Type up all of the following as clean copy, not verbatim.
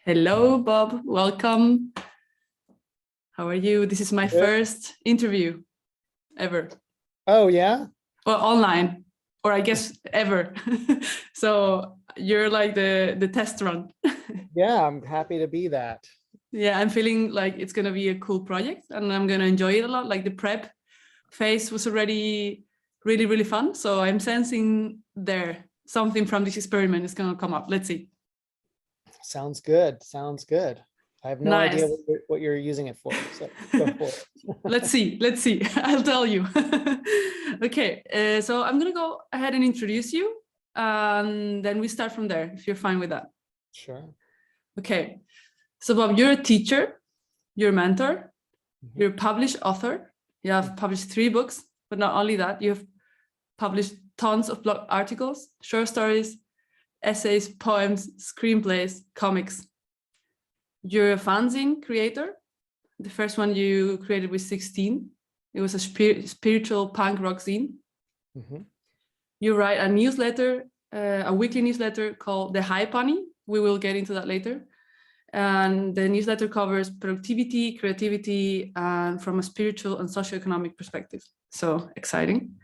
Hello, Bob. Welcome. How are you? This is my first interview ever. Oh, yeah? Well, online, or I guess ever. So you're like the test run. Yeah, I'm happy to be that. Yeah, I'm feeling like it's going to be a cool project and I'm going to enjoy it a lot. Like the prep phase was already really, really fun. So I'm sensing there something from this experiment is going to come up. Let's see. Sounds good. Sounds good. I have no idea Nice. what you're using it for. So go for it. Let's see. I'll tell you. Okay, so I'm gonna go ahead and introduce you, and then we start from there, if you're fine with that. Sure. Okay, so Bob, you're a teacher, you're a mentor, you're a published author. You have published 3 books, but not only that, you have published tons of blog articles, short stories, essays, poems, screenplays, comics. You're a fanzine creator. The first one you created was 16. It was a spiritual punk rock zine. Mm-hmm. You write a newsletter, a weekly newsletter called The Hype Bunny. We will get into that later. And the newsletter covers productivity, creativity, and from a spiritual and socioeconomic perspective. So exciting.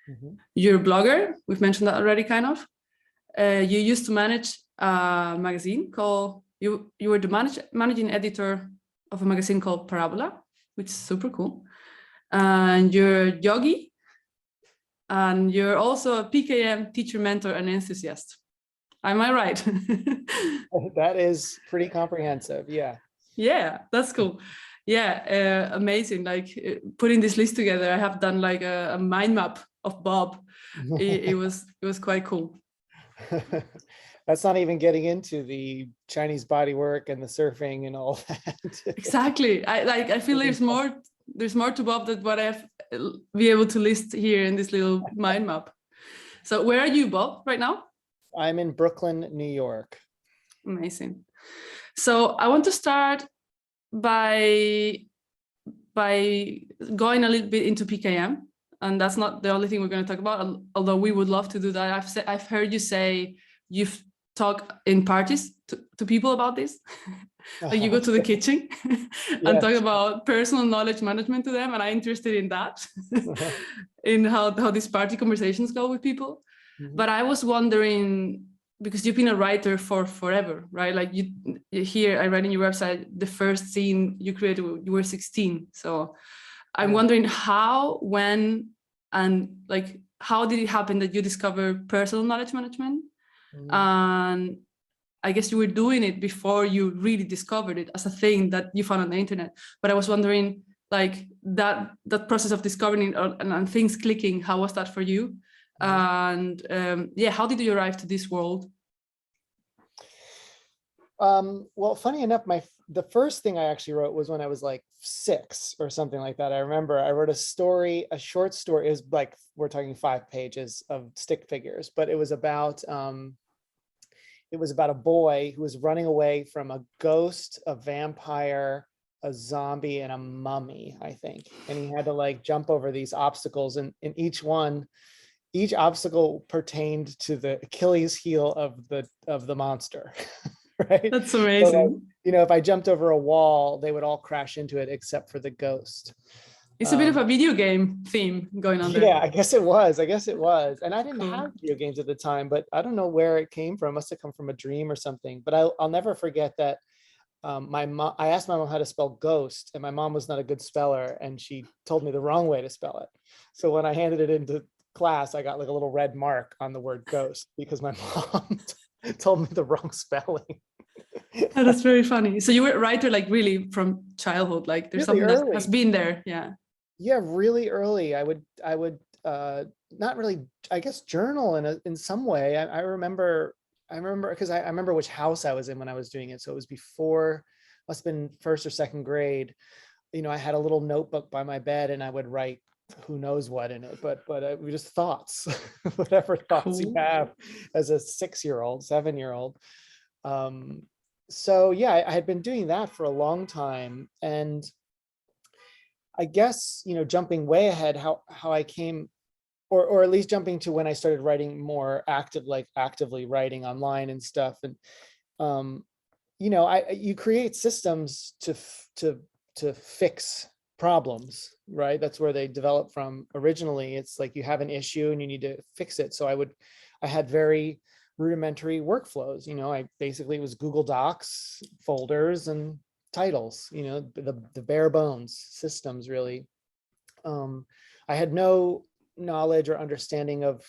Mm-hmm. You're a blogger. We've mentioned that already, kind of. You used to manage a magazine called, you were the managing editor of a magazine called Parabola, which is super cool. And you're a yogi, and you're also a PKM teacher, mentor, and enthusiast. Am I right? That is pretty comprehensive. Yeah. Yeah, that's cool. Yeah, amazing. Like putting this list together, I have done like a mind map of Bob. It was quite cool. That's not even getting into the Chinese body work and the surfing and all that. Exactly. I feel there's more to Bob than what I've be able to list here in this little mind map. So where are you, Bob, right now? I'm in Brooklyn, New York. Amazing. So I want to start by going a little bit into PKM, and that's not the only thing we're going to talk about, although we would love to do that. I've heard you say you've talked in parties to people about this. Like you go to the kitchen and talk about personal knowledge management to them, and I'm interested in that, in how these party conversations go with people. Mm-hmm. But I was wondering, because you've been a writer for forever, right? Like you here, I read in your website, the first scene you created, you were 16. So I'm wondering how, when, and like, how did it happen that you discovered personal knowledge management? Mm-hmm. And I guess you were doing it before you really discovered it as a thing that you found on the internet. But I was wondering, like that process of discovering it and things clicking, how was that for you? And how did you arrive to this world? Well, funny enough, the first thing I actually wrote was when I was like 6 or something like that. I remember I wrote a short story. It was like, we're talking 5 pages of stick figures, but it was about a boy who was running away from a ghost, a vampire, a zombie, and a mummy, I think. And he had to like jump over these obstacles, and in each obstacle pertained to the Achilles heel of the monster. Right? That's amazing. So, like, if I jumped over a wall, they would all crash into it except for the ghost. It's a bit of a video game theme going on there. Yeah, I guess it was. And I didn't have video games at the time, but I don't know where it came from. It must have come from a dream or something. But I'll never forget that I asked my mom how to spell ghost, and my mom was not a good speller, and she told me the wrong way to spell it. So when I handed it into class, I got like a little red mark on the word ghost because my mom told me the wrong spelling. Oh, that's very funny. So you were a writer like really from childhood, like there's really something that has been there. Yeah, really early. I would not really, I guess, journal in some way. I remember because I remember which house I was in when I was doing it. So it was before, must have been 1st or 2nd grade. I had a little notebook by my bed, and I would write who knows what in it, but we just thoughts, whatever thoughts you have as a 6-year-old, 7-year-old. So yeah, I had been doing that for a long time, and I guess, jumping way ahead, how I came, or at least jumping to when I started writing more actively writing online and stuff. And you know, you create systems to fix problems, right? That's where they develop from originally. It's like you have an issue and you need to fix it. So I had very rudimentary workflows. You know, I basically, it was Google Docs, folders, and titles, you know, the bare bones systems, really. I had no knowledge or understanding of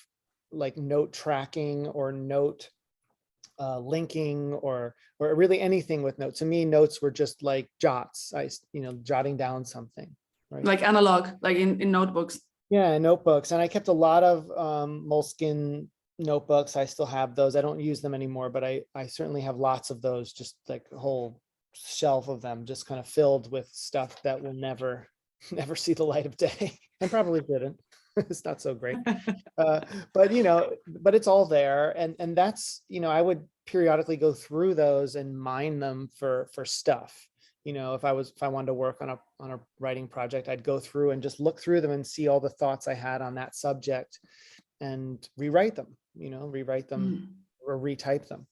like note tracking or note linking or really anything with notes. To me, notes were just like jots. You know, jotting down something, right? Like analog, like in notebooks. Yeah, notebooks. And I kept a lot of Moleskine notebooks. I still have those. I don't use them anymore, but I certainly have lots of those, just like a whole shelf of them, just kind of filled with stuff that will never see the light of day, and probably didn't. It's not so great. But you know, but it's all there. And that's, you know, I would periodically go through those and mine them for stuff. You know, if I wanted to work on a writing project, I'd go through and just look through them and see all the thoughts I had on that subject and rewrite them, you know, or retype them.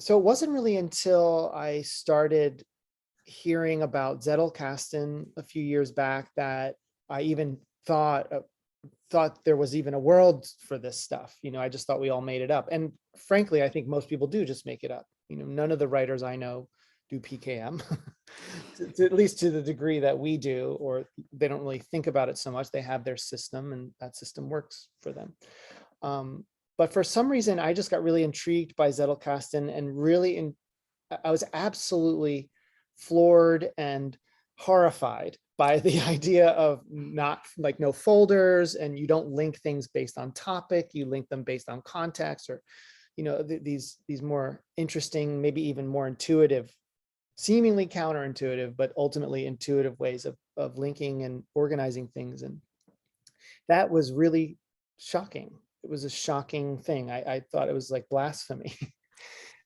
So it wasn't really until I started hearing about Zettelkasten a few years back that I even thought there was even a world for this stuff. You know, I just thought we all made it up. And frankly, I think most people do just make it up. You know, none of the writers I know do PKM, at least to the degree that we do, or they don't really think about it so much. They have their system and that system works for them. But for some reason, I just got really intrigued by Zettelkasten and really, I was absolutely floored and horrified by the idea of not like no folders, and you don't link things based on topic, you link them based on context, or, you know, these more interesting, maybe even more intuitive, seemingly counterintuitive, but ultimately intuitive ways of linking and organizing things. And that was really shocking. It was a shocking thing. I thought it was like blasphemy.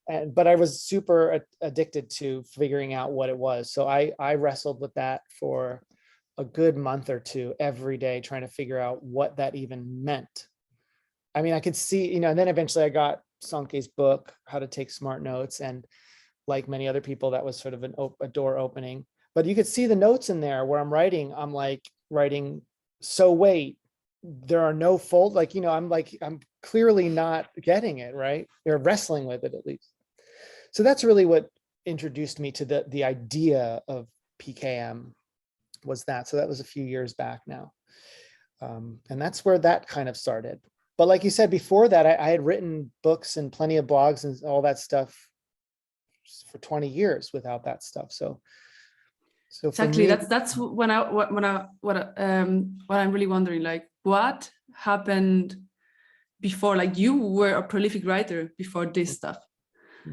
But I was super addicted to figuring out what it was. So I wrestled with that for a good month or two every day, trying to figure out what that even meant. I mean, I could see, you know, and then eventually I got Sonke's book, How to Take Smart Notes. And like many other people, that was sort of a door opening. But you could see the notes in there where I'm like writing, so wait, there are no fold, like, you know, I'm clearly not getting it, right? You're wrestling with it at least. So that's really what introduced me to the idea of PKM, was that. So that was a few years back now. And that's where that kind of started. But like you said, before that, I had written books and plenty of blogs and all that stuff for 20 years without that stuff. So exactly, that's what I'm really wondering, like, what happened before? Like, you were a prolific writer before this stuff.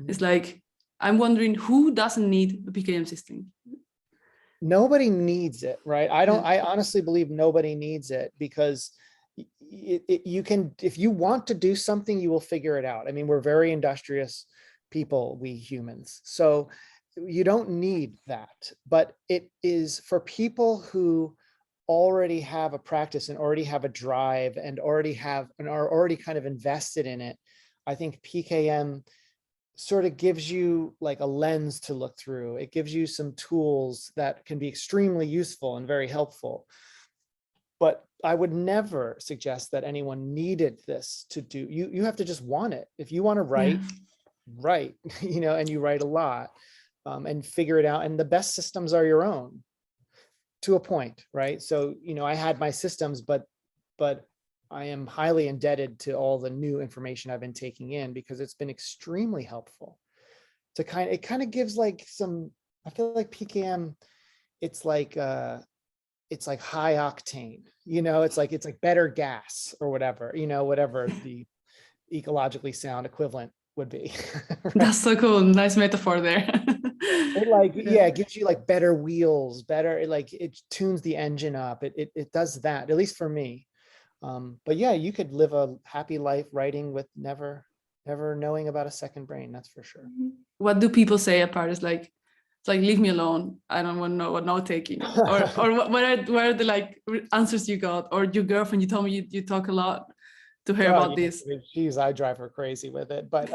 It's like, I'm wondering, who doesn't need a PKM system? Nobody needs it, right? I honestly believe nobody needs it, because you can, if you want to do something, you will figure it out. I mean, we're very industrious people, we humans. So you don't need that, but it is for people who already have a practice and already have a drive and are already kind of invested in it. I think PKM sort of gives you like a lens to look through. It gives you some tools that can be extremely useful and very helpful. But I would never suggest that anyone needed this to do. You have to just want it. If you want to write, write, you know, and you write a lot, and figure it out. And the best systems are your own, to a point, right? So, you know, I had my systems, but I am highly indebted to all the new information I've been taking in, because it's been extremely helpful to it kind of gives like some, I feel like PKM, it's like high octane, you know, it's like better gas or whatever, you know, whatever the ecologically sound equivalent would be. Right? That's so cool. Nice metaphor there. It gives you like better wheels, it tunes the engine up. It does that, at least for me. But yeah, you could live a happy life writing with never knowing about a second brain. That's for sure. What do people say apart? It's like, leave me alone. I don't want to know what note taking. Or what are the like answers you got? Or your girlfriend, you told me you talk a lot to hear about this. Geez, I drive her crazy with it. But,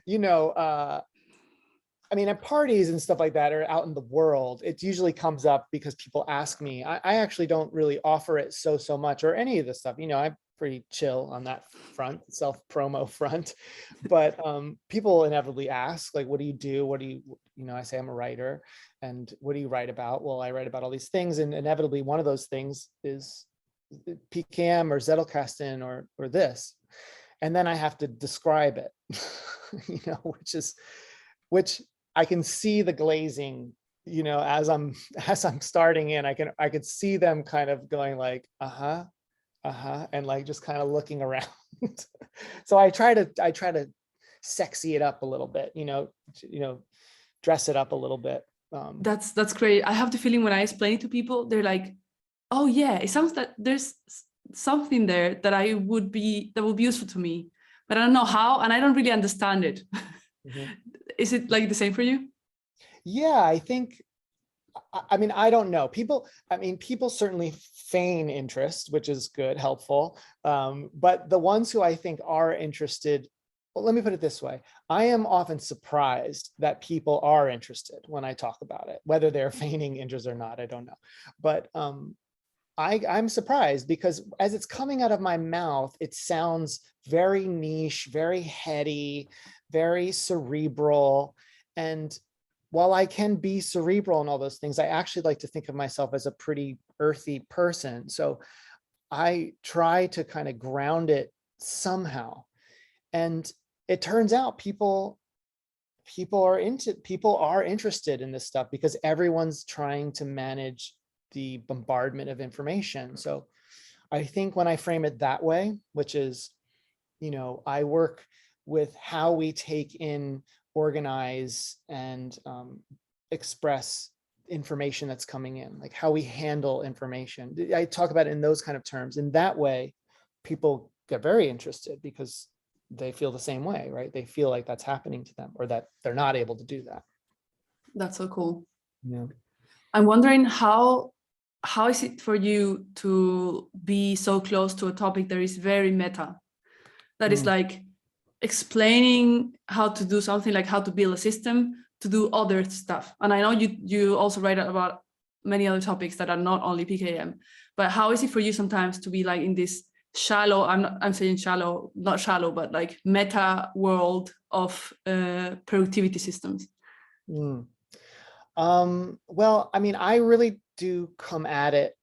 you know, I mean, at parties and stuff like that, or out in the world, it usually comes up because people ask me. I actually don't really offer it so much, or any of the stuff. You know, I'm pretty chill on that front, self-promo front. But people inevitably ask, like, what do you do? What do you, you know, I say I'm a writer. And what do you write about? Well, I write about all these things. And inevitably, one of those things is PKM or Zettelkasten or this. And then I have to describe it, you know, which I can see the glazing, you know, as I'm starting in, I could see them kind of going like, and like just kind of looking around. So I try to sexy it up a little bit, you know, dress it up a little bit. That's great. I have the feeling when I explain it to people, they're like, oh yeah, it sounds that there's something there that would be useful to me, but I don't know how, and I don't really understand it. Mm-hmm. Is it like the same for you? Yeah, I think, I mean, I don't know. People certainly feign interest, which is good, helpful. But the ones who I think are interested, well, let me put it this way. I am often surprised that people are interested when I talk about it, whether they're feigning interest or not, I don't know. But I'm surprised because as it's coming out of my mouth, it sounds very niche, very heady, very cerebral. And while I can be cerebral and all those things, I actually like to think of myself as a pretty earthy person. So I try to kind of ground it somehow. And it turns out people are interested in this stuff because everyone's trying to manage the bombardment of information. So I think when I frame it that way, which is, you know, I work with how we take in, organize, and express information that's coming in, like how we handle information. I talk about it in those kind of terms. In that way, people get very interested because they feel the same way, right? They feel like that's happening to them, or that they're not able to do that. That's so cool. Yeah. I'm wondering how is it for you to be so close to a topic that is very meta, that is like explaining how to do something, like how to build a system to do other stuff. And I know you also write about many other topics that are not only PKM, but how is it for you sometimes to be like in this shallow, I'm saying shallow, not shallow, but like meta world of productivity systems? Well, I mean, I really do come at it,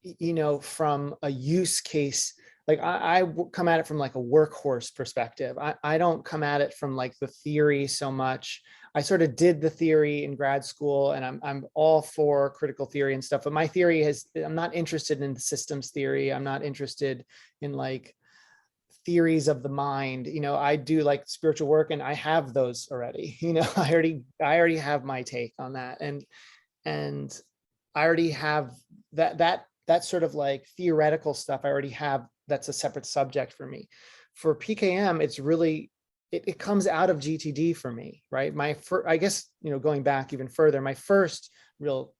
you know, from a use case. Like I come at it from like a workhorse perspective. I don't come at it from like the theory so much. I sort of did the theory in grad school, and I'm all for critical theory and stuff, but my theory I'm not interested in the systems theory. I'm not interested in like theories of the mind. You know, I do like spiritual work, and I have those already. You know, I already have my take on that, and I already have that sort of like theoretical stuff. I already have. That's a separate subject for me. For PKM, it's really it comes out of GTD for me, right? I guess, you know, going back even further, my first real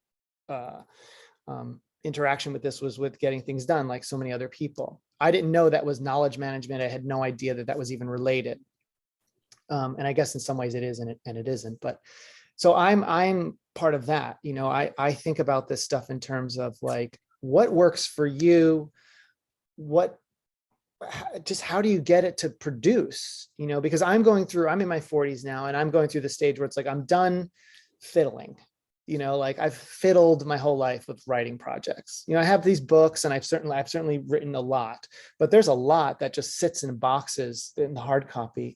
interaction with this was with getting things done, like so many other people. I didn't know that was knowledge management. I had no idea that was even related. And I guess in some ways it is, and it isn't. But so I'm part of that. You know, I think about this stuff in terms of like what works for you, just how do you get it to produce, you know, because I'm in my 40s now, and I'm going through the stage where it's like, I'm done fiddling, you know, like I've fiddled my whole life with writing projects. You know, I have these books, and I've certainly written a lot, but there's a lot that just sits in boxes in the hard copy.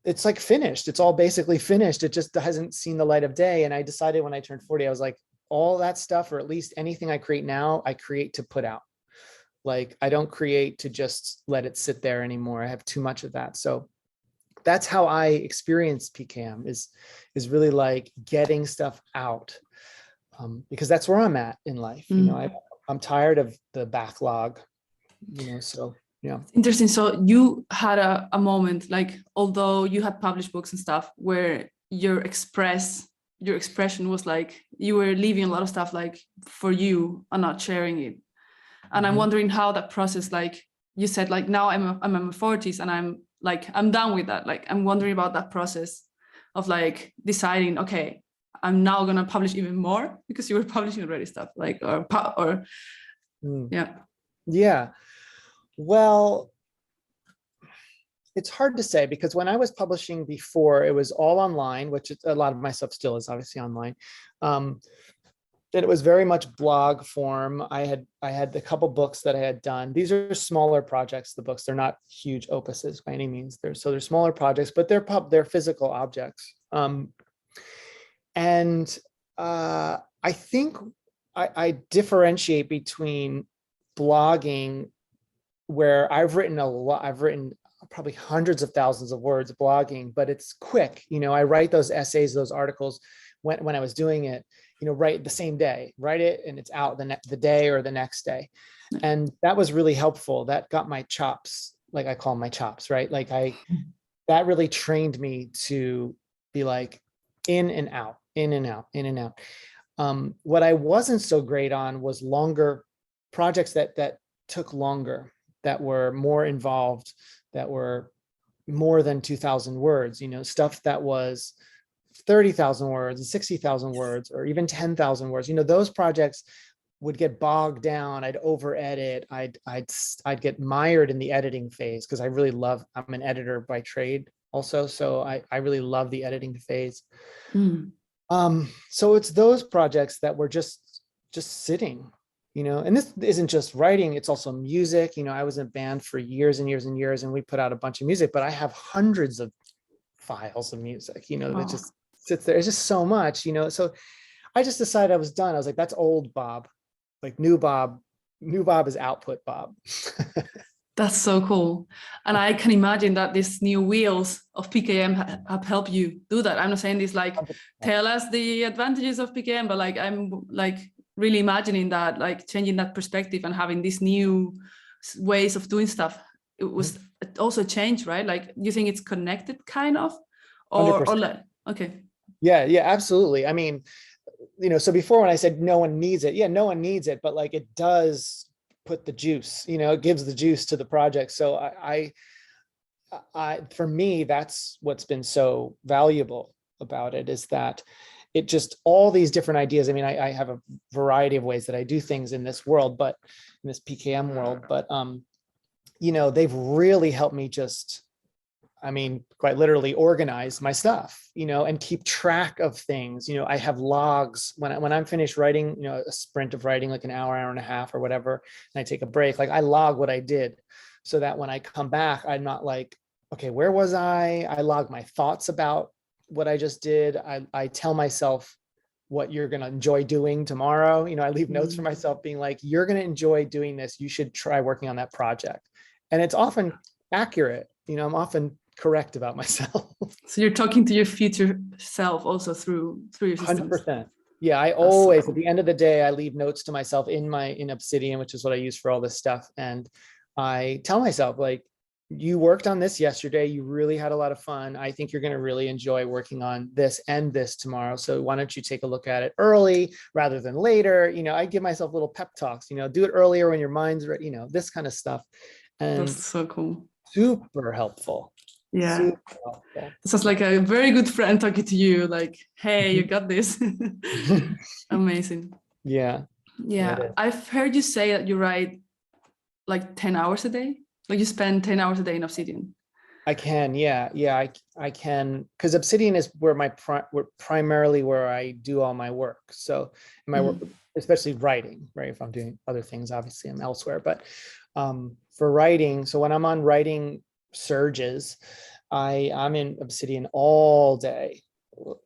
It's like finished. It's all basically finished. It just hasn't seen the light of day. And I decided when I turned 40, I was like, all that stuff, or at least anything I create now, I create to put out. Like I don't create to just let it sit there anymore. I have too much of that. So that's how I experience PKM is really like getting stuff out, because that's where I'm at in life. You know, I'm tired of the backlog, you know, so yeah. Interesting. So you had a moment, like, although you had published books and stuff, where your expression was like you were leaving a lot of stuff like for you and not sharing it. And I'm wondering how that process, like you said like now I'm in my 40s and I'm done with that. Like I'm wondering about that process of like deciding, okay, I'm now gonna publish even more, because you were publishing already stuff like or Mm. yeah. Yeah. Well, it's hard to say, because when I was publishing before, it was all online, which a lot of my stuff still is obviously online. And it was very much blog form. I had a couple books that I had done. These are smaller projects, the books. They're not huge opuses by any means. They're smaller projects, but they're physical objects. And I think I differentiate between blogging, where I've written a lot. I've written probably hundreds of thousands of words blogging, but it's quick. I write those essays, those articles when I was doing it, write the same day, write it and it's out the day or the next day. And that was really helpful. That got my chops, like I call them my chops, right? Like that really trained me to be like in and out, in and out, in and out. What I wasn't so great on was longer projects that took longer, that were more involved, that were more than 2,000 words, stuff that was 30,000 words and 60,000 words, or even 10,000 words. Those projects would get bogged down. I'd over edit. I'd get mired in the editing phase, because I'm an editor by trade also. So I really love the editing phase. So it's those projects that were just sitting, and this isn't just writing, it's also music. I was in a band for years and years and years, and we put out a bunch of music, but I have hundreds of files of music, that just sits there. It's just so much, so I just decided I was done. I was like, that's old Bob. Like new Bob is output Bob. That's so cool. And I can imagine that these new wheels of PKM have helped you do that. I'm not saying this like, tell us the advantages of PKM, but like, I'm like really imagining that, like changing that perspective and having these new ways of doing stuff. It was also a change, right? Like, you think it's connected kind of, or like, okay. Yeah, absolutely. I mean, so before when I said no one needs it, no one needs it, but like it does put the juice, it gives the juice to the project. So I for me, that's what's been so valuable about it, is that it just, all these different ideas. I mean, I have a variety of ways that I do things in this world, but in this PKM world, but they've really helped me just, I mean, quite literally organize my stuff, and keep track of things. I have logs when I'm finished writing, a sprint of writing, like an hour and a half or whatever, and I take a break, like I log what I did, so that when I come back, I'm not like, okay, where was I? I log my thoughts about what I just did. I tell myself what you're going to enjoy doing tomorrow. I leave notes for myself being like, you're going to enjoy doing this. You should try working on that project. And it's often accurate. I'm often correct about myself. So you're talking to your future self also through your systems. 100%. Yeah, I always, at the end of the day, I leave notes to myself in Obsidian, which is what I use for all this stuff. And I tell myself, like, you worked on this yesterday. You really had a lot of fun. I think you're going to really enjoy working on this and this tomorrow. So why don't you take a look at it early rather than later? I give myself little pep talks, do it earlier when your mind's ready, this kind of stuff. And that's so cool. Super helpful. Yeah. Super helpful. It sounds like a very good friend talking to you, like, hey, you got this. Amazing. Yeah. I've heard you say that you write like 10 hours a day. Like you spend 10 hours a day in Obsidian. I can, yeah, I can, because Obsidian is where primarily where I do all my work. So my work, especially writing, right? If I'm doing other things, obviously I'm elsewhere, but for writing, so when I'm on writing surges, I'm in Obsidian all day,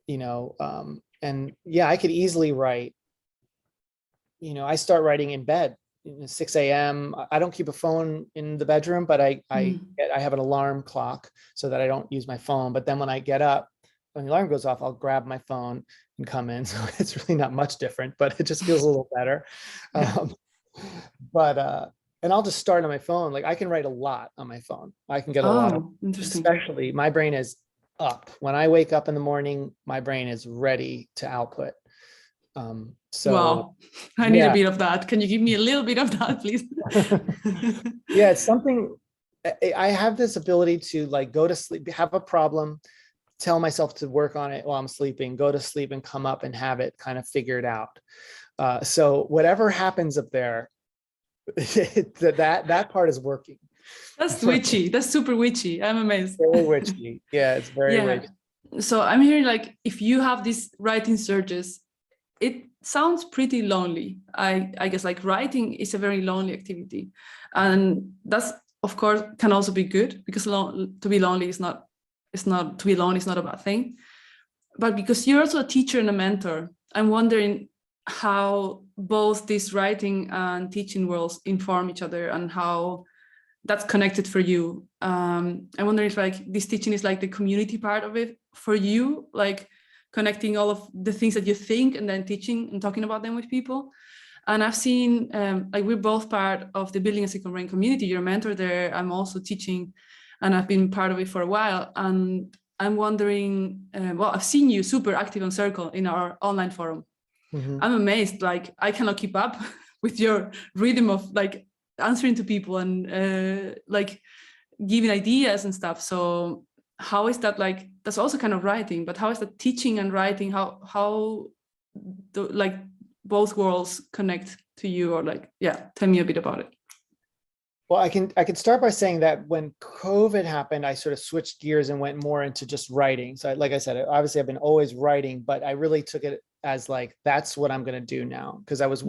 and yeah, I could easily write, I start writing in bed. 6 a.m. I don't keep a phone in the bedroom, but I have an alarm clock so that I don't use my phone. But then when I get up, when the alarm goes off, I'll grab my phone and come in. So it's really not much different, but it just feels a little better. And I'll just start on my phone. Like I can write a lot on my phone. I can get a lot of, especially my brain is up. When I wake up in the morning, my brain is ready to output. So wow, I need a yeah. bit of that. Can you give me a little bit of that, please? Yeah, it's something I have this ability to like go to sleep, have a problem, tell myself to work on it while I'm sleeping, go to sleep and come up and have it kind of figured out. So whatever happens up there, that part is working. That's witchy. That's super witchy. I'm amazed. Very witchy. Yeah, it's very Yeah. witchy. So I'm hearing like if you have these writing surges, it sounds pretty lonely. I guess like writing is a very lonely activity, and that's of course can also be good because to be lonely is not to be alone is not a bad thing. But because you're also a teacher and a mentor, I'm wondering how both this writing and teaching worlds inform each other and how that's connected for you. I wonder if like this teaching is like the community part of it for you, like connecting all of the things that you think and then teaching and talking about them with people. And I've seen like we're both part of the Building a Second Brain community. You're a mentor there. I'm also teaching and I've been part of it for a while. And I'm wondering, well, I've seen you super active on Circle in our online forum. Mm-hmm. I'm amazed, like I cannot keep up with your rhythm of like answering to people and like giving ideas and stuff. So how is that like, that's also kind of writing, but how is that teaching and writing, how like both worlds connect to you, or like, yeah, tell me a bit about it. Well, I can start by saying that when COVID happened, I sort of switched gears and went more into just writing. So like I said, obviously I've been always writing, but I really took it as like, that's what I'm going to do now. Because I was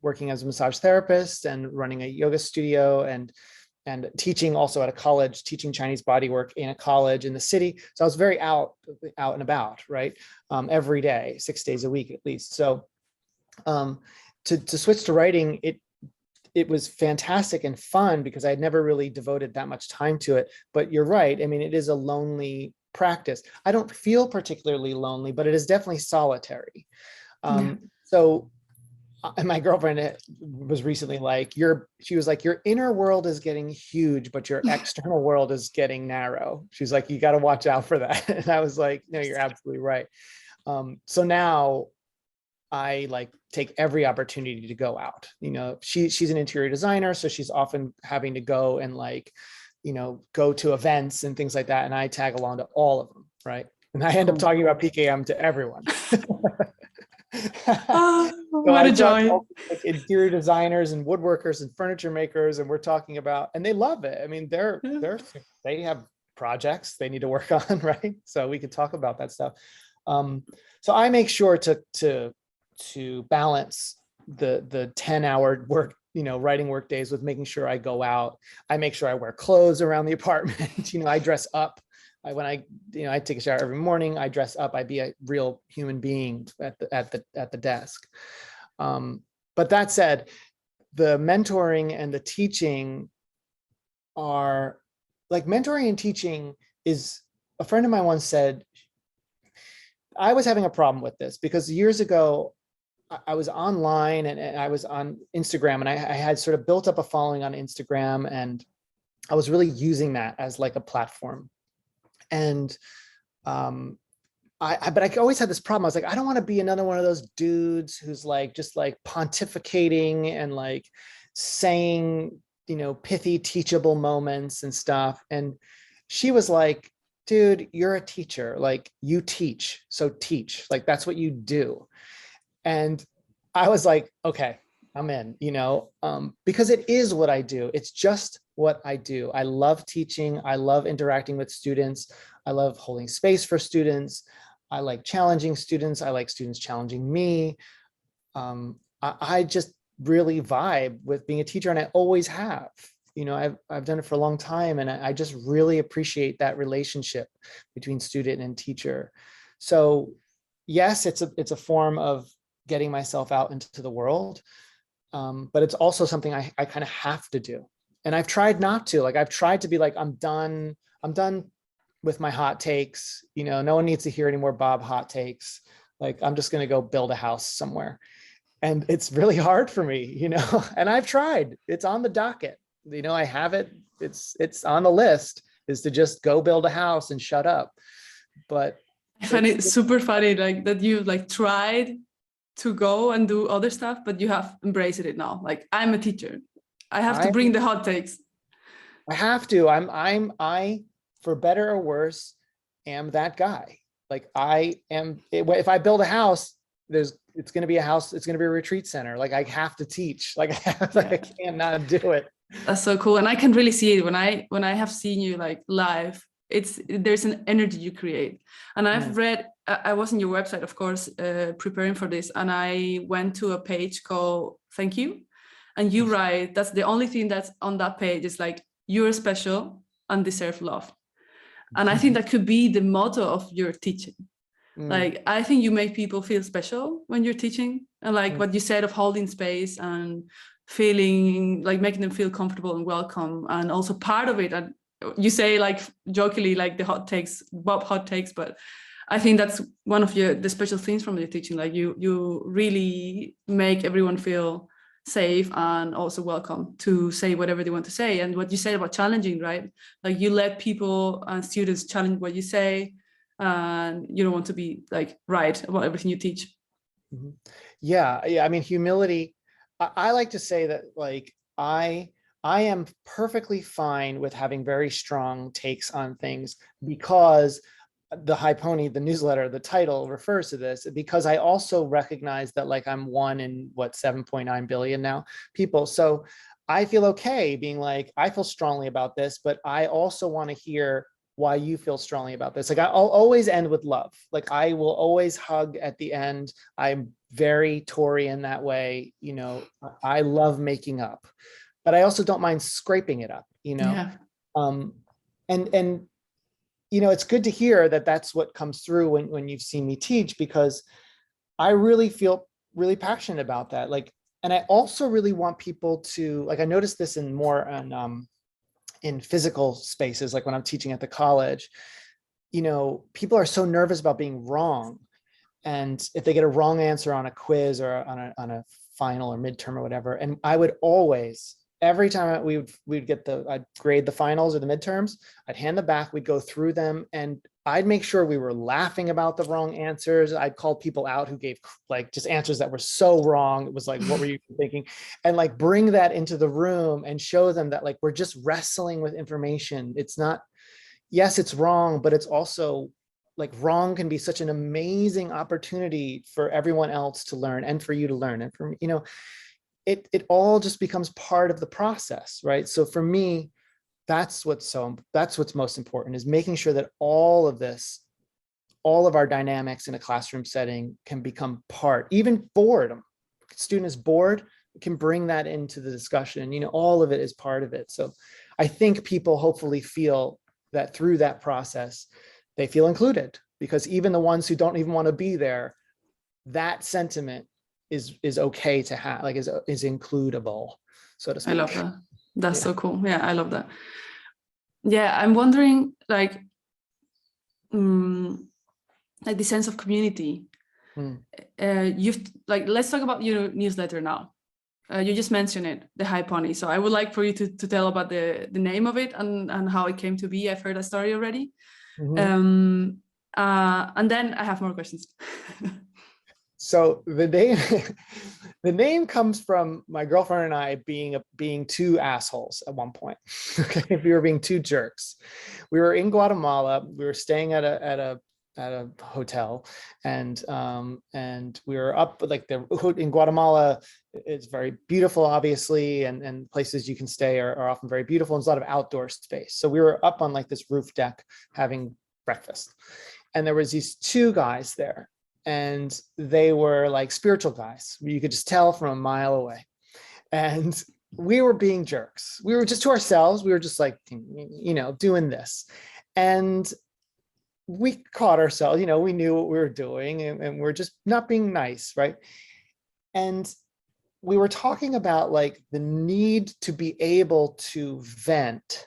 working as a massage therapist and running a yoga studio and teaching also at a college, teaching Chinese bodywork in a college in the city. So I was very out and about, right? Every day, 6 days a week at least. So to switch to writing, it was fantastic and fun because I had never really devoted that much time to it. But you're right. I mean, it is a lonely practice. I don't feel particularly lonely, but it is definitely solitary. So and my girlfriend was recently like, she was like, your inner world is getting huge, but your external world is getting narrow. She's like, you got to watch out for that. And I was like, no, you're absolutely right. So now I like take every opportunity to go out. You know, she's an interior designer, so she's often having to go and like, you know, go to events and things like that. And I tag along to all of them, right? And I end up talking about PKM to everyone. Oh, So what a joy. like interior designers and woodworkers and furniture makers, and we're talking about, and they love it. I mean, they have projects they need to work on, right? So we could talk about that stuff. So I make sure to balance the 10-hour work, you know, writing work days with making sure I go out. I make sure I wear clothes around the apartment. You know, I dress up. When I take a shower every morning, I dress up. I be a real human being at the desk. But that said, the mentoring and the teaching are like, mentoring and teaching is, a friend of mine once said, I was having a problem with this because years ago, I was online and I was on Instagram, and I had sort of built up a following on Instagram, and I was really using that as like a platform. And but I always had this problem. I was like, I don't want to be another one of those dudes who's like just like pontificating and like saying, you know, pithy teachable moments and stuff. And she was like, dude, you're a teacher, like you teach, so teach, like that's what you do. And I was like, okay, I'm in, you know, because it is what I do. It's just what I do. I love teaching. I love interacting with students. I love holding space for students. I like challenging students. I like students challenging me. I just really vibe with being a teacher, and I always have. You know, I've done it for a long time, and I just really appreciate that relationship between student and teacher. So yes, it's a form of getting myself out into the world. But it's also something I kind of have to do. And I've tried not to, like, I've tried to be like, I'm done with my hot takes. You know, no one needs to hear any more Bob hot takes. Like, I'm just going to go build a house somewhere. And it's really hard for me, you know, and I've tried. It's on the docket. You know, I have it. It's on the list, is to just go build a house and shut up. But I find it super funny, like that you like tried to go and do other stuff, but you have embraced it now. Like, I'm a teacher. I have to bring the hot takes. I have to. I, for better or worse, am that guy. Like I am, if I build a house, it's going to be a house, it's going to be a retreat center. Like I have to teach, like I can't not do it. That's so cool. And I can really see it when I have seen you like live. There's an energy you create. And I've read, I was on your website, of course, preparing for this. And I went to a page called Thank You. And you write, that's the only thing that's on that page is like, you're special and deserve love. And I think that could be the motto of your teaching. Like, I think you make people feel special when you're teaching, and like what you said of holding space and feeling like making them feel comfortable and welcome. And also part of it, and you say like jokingly, like the hot takes, Bob hot takes, but I think that's one of the special things from your teaching. Like you really make everyone feel safe and also welcome to say whatever they want to say. And what you said about challenging, right? Like you let people and students challenge what you say, and you don't want to be like right about everything you teach. Yeah. I mean, humility. I like to say that like I am perfectly fine with having very strong takes on things, because the High Pony, the newsletter, the title refers to this, because I also recognize that like I'm one in what 7.9 billion now people. So I feel okay being like, I feel strongly about this, but I also want to hear why you feel strongly about this. Like I'll always end with love. Like I will always hug at the end. I'm very Tory in that way. You know, I love making up, but I also don't mind scraping it up, you know? Yeah. And you know, it's good to hear that that's what comes through when you've seen me teach, because I really feel really passionate about that. Like, and I also really want people to, like, I noticed this in more in physical spaces, like when I'm teaching at the college, you know, people are so nervous about being wrong. And if they get a wrong answer on a quiz or on a final or midterm or whatever, and I would always, every time we'd get I'd grade the finals or the midterms, I'd hand them back, we'd go through them, and I'd make sure we were laughing about the wrong answers. I'd call people out who gave like just answers that were so wrong. It was like, what were you thinking? And like bring that into the room and show them that like, we're just wrestling with information. It's not, yes, it's wrong, but it's also like wrong can be such an amazing opportunity for everyone else to learn and for you to learn. And for, you know, it all just becomes part of the process, right? So for me, that's what's most important, is making sure that all of this, all of our dynamics in a classroom setting can become part, even boredom. Student is bored, can bring that into the discussion. You know, all of it is part of it. So I think people hopefully feel that through that process, they feel included, because even the ones who don't even want to be there, that sentiment is okay to have, like is includable, so to speak. I love that. That's so cool. Yeah, I love that. Yeah, I'm wondering like the sense of community. You've like, let's talk about your newsletter now. You just mentioned it, the High Pony. So I would like for you to tell about the name of it and how it came to be. I've heard a story already. And then I have more questions. So the name comes from my girlfriend and I being two assholes at one point. Okay, we were being two jerks. We were in Guatemala. We were staying at a hotel, and we were up like in Guatemala. It's very beautiful, obviously, and places you can stay are often very beautiful. And there's a lot of outdoor space. So we were up on like this roof deck having breakfast, and there was these two guys there. And they were like spiritual guys. You could just tell from a mile away. And we were being jerks. We were just to ourselves. We were just like, you know, doing this. And we caught ourselves, you know, we knew what we were doing, and we're just not being nice, right? And we were talking about like the need to be able to vent,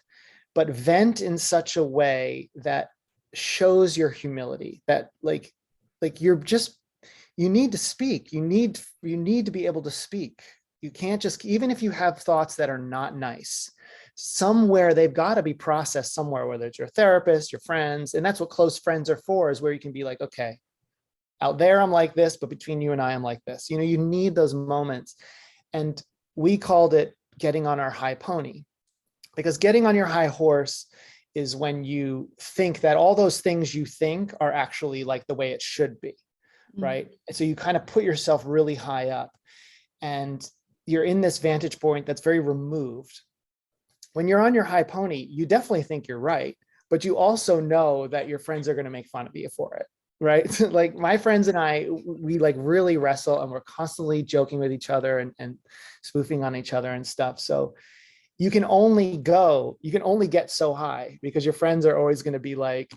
but vent in such a way that shows your humility, that like you're just, you need to speak. You need to be able to speak. You can't just, even if you have thoughts that are not nice, somewhere they've got to be processed somewhere, whether it's your therapist, your friends, and that's what close friends are for, is where you can be like, okay, out there I'm like this, but between you and I, I'm like this. You know, you need those moments. And we called it getting on our high pony, because getting on your high horse is when you think that all those things you think are actually like the way it should be, right? And so you kind of put yourself really high up and you're in this vantage point that's very removed. When you're on your high pony, you definitely think you're right, but you also know that your friends are going to make fun of you for it, right? Like my friends and I, we like really wrestle and we're constantly joking with each other and spoofing on each other and stuff. So you can only get so high because your friends are always going to be like,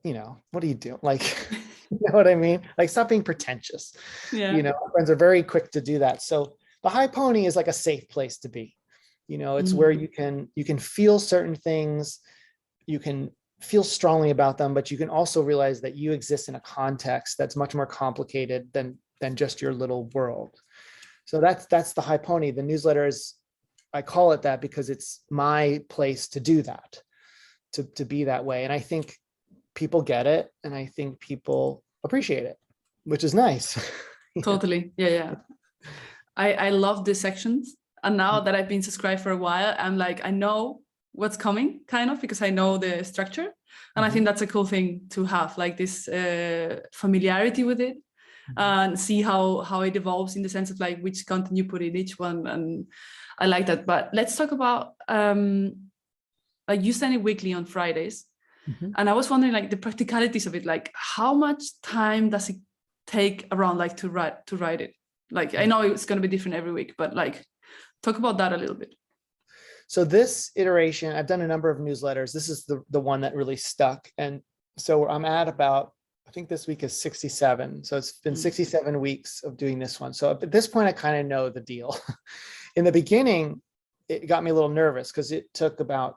you know, what do you do? Like, you know what I mean? Like, stop being pretentious. Yeah. You know, friends are very quick to do that. So the high pony is like a safe place to be. You know, it's where you can feel certain things, you can feel strongly about them, but you can also realize that you exist in a context that's much more complicated than just your little world. So that's the high pony. The newsletter is, I call it that because it's my place to do that, to be that way. And I think people get it, and I think people appreciate it, which is nice. Totally. Yeah. I love these sections. And now that I've been subscribed for a while, I'm like, I know what's coming, kind of, because I know the structure. And I think that's a cool thing to have, like this familiarity with it, and see how it evolves in the sense of like which content you put in each one. And I like that. But let's talk about, like you send it weekly on Fridays. And I was wondering, like, the practicalities of it, like how much time does it take around, like, to write it? Like, I know it's going to be different every week, but like, talk about that a little bit. So this iteration, I've done a number of newsletters. This is the one that really stuck. And so I'm at about, I think this week is 67. So it's been 67 weeks of doing this one. So at this point, I kind of know the deal. In the beginning, it got me a little nervous because it took about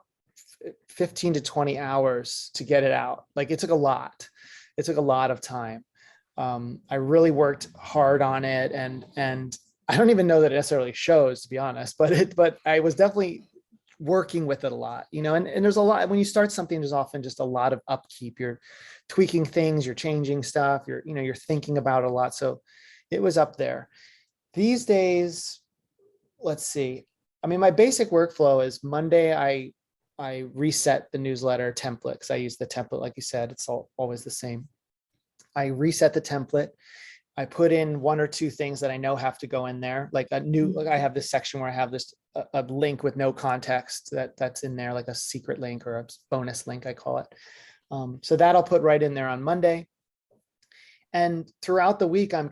15 to 20 hours to get it out. Like it took a lot. It took a lot of time. I really worked hard on it, and I don't even know that it necessarily shows, to be honest, but I was definitely working with it a lot, you know, and there's a lot, when you start something, there's often just a lot of upkeep. You're tweaking things, you're changing stuff, you're thinking about it a lot. So it was up there. These days, let's see. I mean, my basic workflow is Monday, I reset the newsletter template because I use the template, like you said, it's always the same. I reset the template. I put in one or two things that I know have to go in there, like I have this section where I have this a link with no context that's in there, like a secret link or a bonus link, I call it. So that I'll put right in there on Monday. And throughout the week, I'm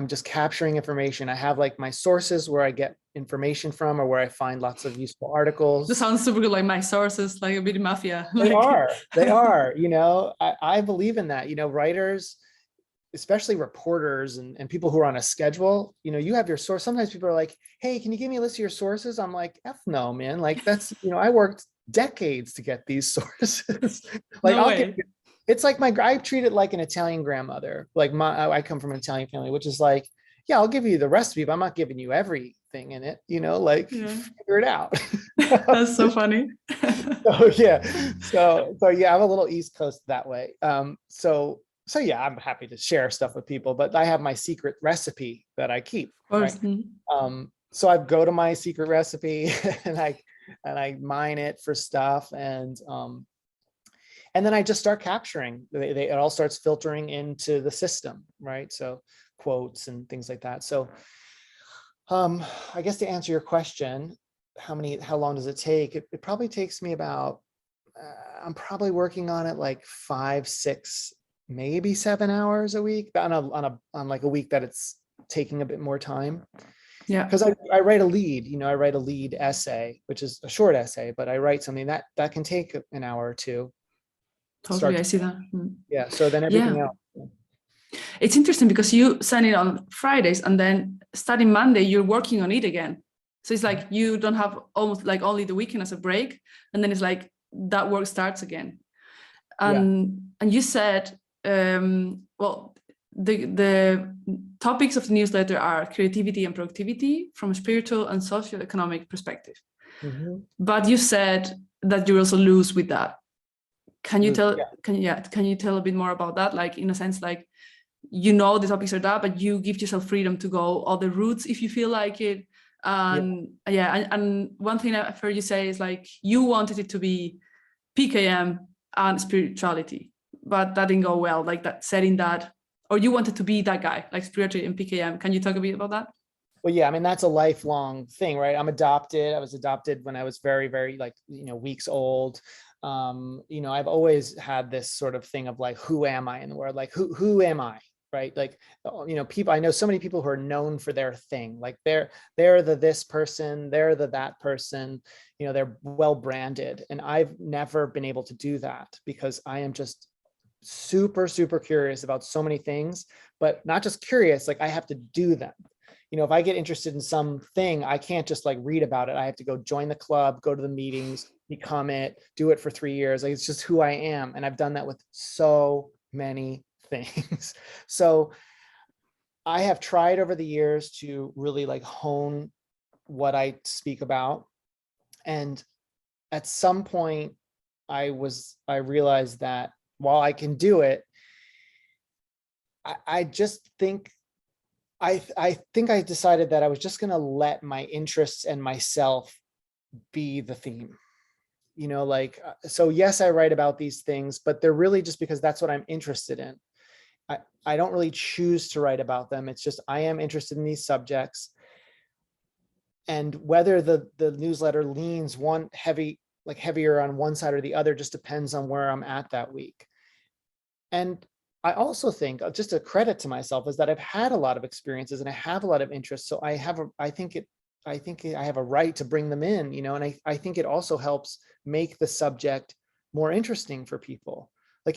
just capturing information. I have like my sources where I get information from, or where I find lots of useful articles. This sounds super good, like my sources, like a bit mafia. They are, you know, I believe in that, you know, writers, especially reporters and people who are on a schedule, you know, you have your source. Sometimes people are like, hey, can you give me a list of your sources? I'm like, F no, man. Like that's, you know, I worked decades to get these sources. Like no way. It's like I treat it like an Italian grandmother. Like I come from an Italian family, which is like, yeah, I'll give you the recipe, but I'm not giving you everything in it, you know, like figure it out. That's so funny. So yeah, I'm a little East Coast that way. So yeah, I'm happy to share stuff with people, but I have my secret recipe that I keep. Right? So I go to my secret recipe and I mine it for stuff, and then I just start capturing. It all starts filtering into the system, right? So quotes and things like that. So I guess to answer your question, how long does it take? It probably takes me about, I'm probably working on it like 5, 6, maybe 7 hours a week on like a week that it's taking a bit more time. Yeah, because I write a lead, you know, I write a lead essay, which is a short essay, but I write something that can take an hour or two. Totally, I see that. Yeah, so then everything else. It's interesting because you send it on Fridays, and then starting Monday, you're working on it again. So it's like you don't have almost like only the weekend as a break, and then it's like that work starts again. And you said, well, the topics of the newsletter are creativity and productivity from a spiritual and socioeconomic perspective. But you said that you're also loose with that. Can you tell, Yeah. can you tell a bit more about that? Like, in a sense, like, you know, the topics are that, but you give yourself freedom to go other routes if you feel like it. And and one thing I've heard you say is like, you wanted it to be PKM and spirituality, but that didn't go well, like that setting that, or you wanted to be that guy, like spirituality and PKM. Can you talk a bit about that? Well, yeah, I mean, that's a lifelong thing, right? I'm adopted. I was adopted when I was very, very like, weeks old. I've always had this sort of thing of like, who am I in the world? Like, who am I? Right? Like, people, I know so many people who are known for their thing. Like they're the this person, they're the that person, they're well branded. And I've never been able to do that because I am just super, super curious about so many things, but not just curious, like I have to do them. If I get interested in something, I can't just like read about it. I have to go join the club, go to the meetings, become it, do it for 3 years. Like, it's just who I am. And I've done that with so many things. So I have tried over the years to really like hone what I speak about. And at some point I realized that while I can do it, I just think I think I decided that I was just going to let my interests and myself be the theme. So yes, I write about these things, but they're really just because that's what I'm interested in. I don't really choose to write about them. It's just I am interested in these subjects. And whether the newsletter leans heavier on one side or the other just depends on where I'm at that week. And I also think, just a credit to myself, is that I've had a lot of experiences and I have a lot of interests. So I think I have a right to bring them in, and I think it also helps make the subject more interesting for people. Like,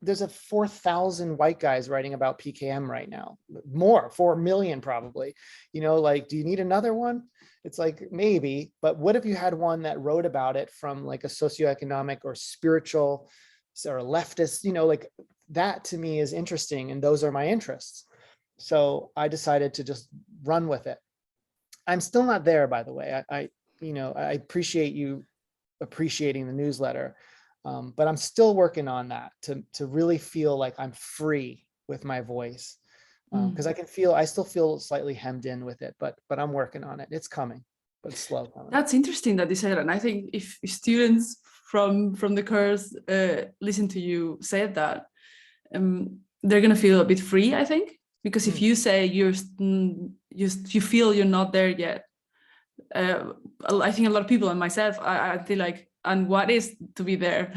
there's 4,000 white guys writing about PKM right now, more, 4 million probably, like, do you need another one? It's like, maybe, but what if you had one that wrote about it from like a socioeconomic or spiritual or leftist, like, that to me is interesting, and those are my interests. So I decided to just run with it. I'm still not there, by the way. I appreciate you appreciating the newsletter, but I'm still working on that to really feel like I'm free with my voice, because I still feel slightly hemmed in with it, but I'm working on it. It's coming, but it's slow coming. That's interesting that you said that. And I think if students from the course listen to you say that, they're gonna feel a bit free, I think, because if you say you feel you're not there yet, I think a lot of people and myself, I feel like, and what is to be there?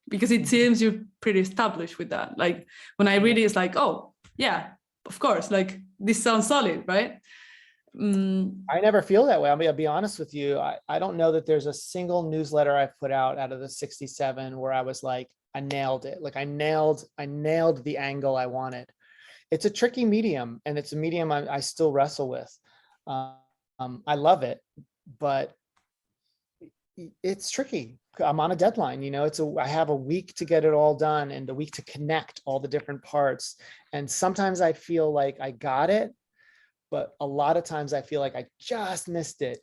Because it seems you're pretty established with that. Like, when I read it, it's like, oh yeah, of course, like, this sounds solid, right? I never feel that way. I'll be honest with you. I don't know that there's a single newsletter I've put out of the 67 where I was like, I nailed it. Like, I nailed the angle I wanted. It's a tricky medium, and it's a medium I still wrestle with. I love it, but it's tricky. I'm on a deadline, I have a week to get it all done and a week to connect all the different parts. And sometimes I feel like I got it, but a lot of times I feel like I just missed it,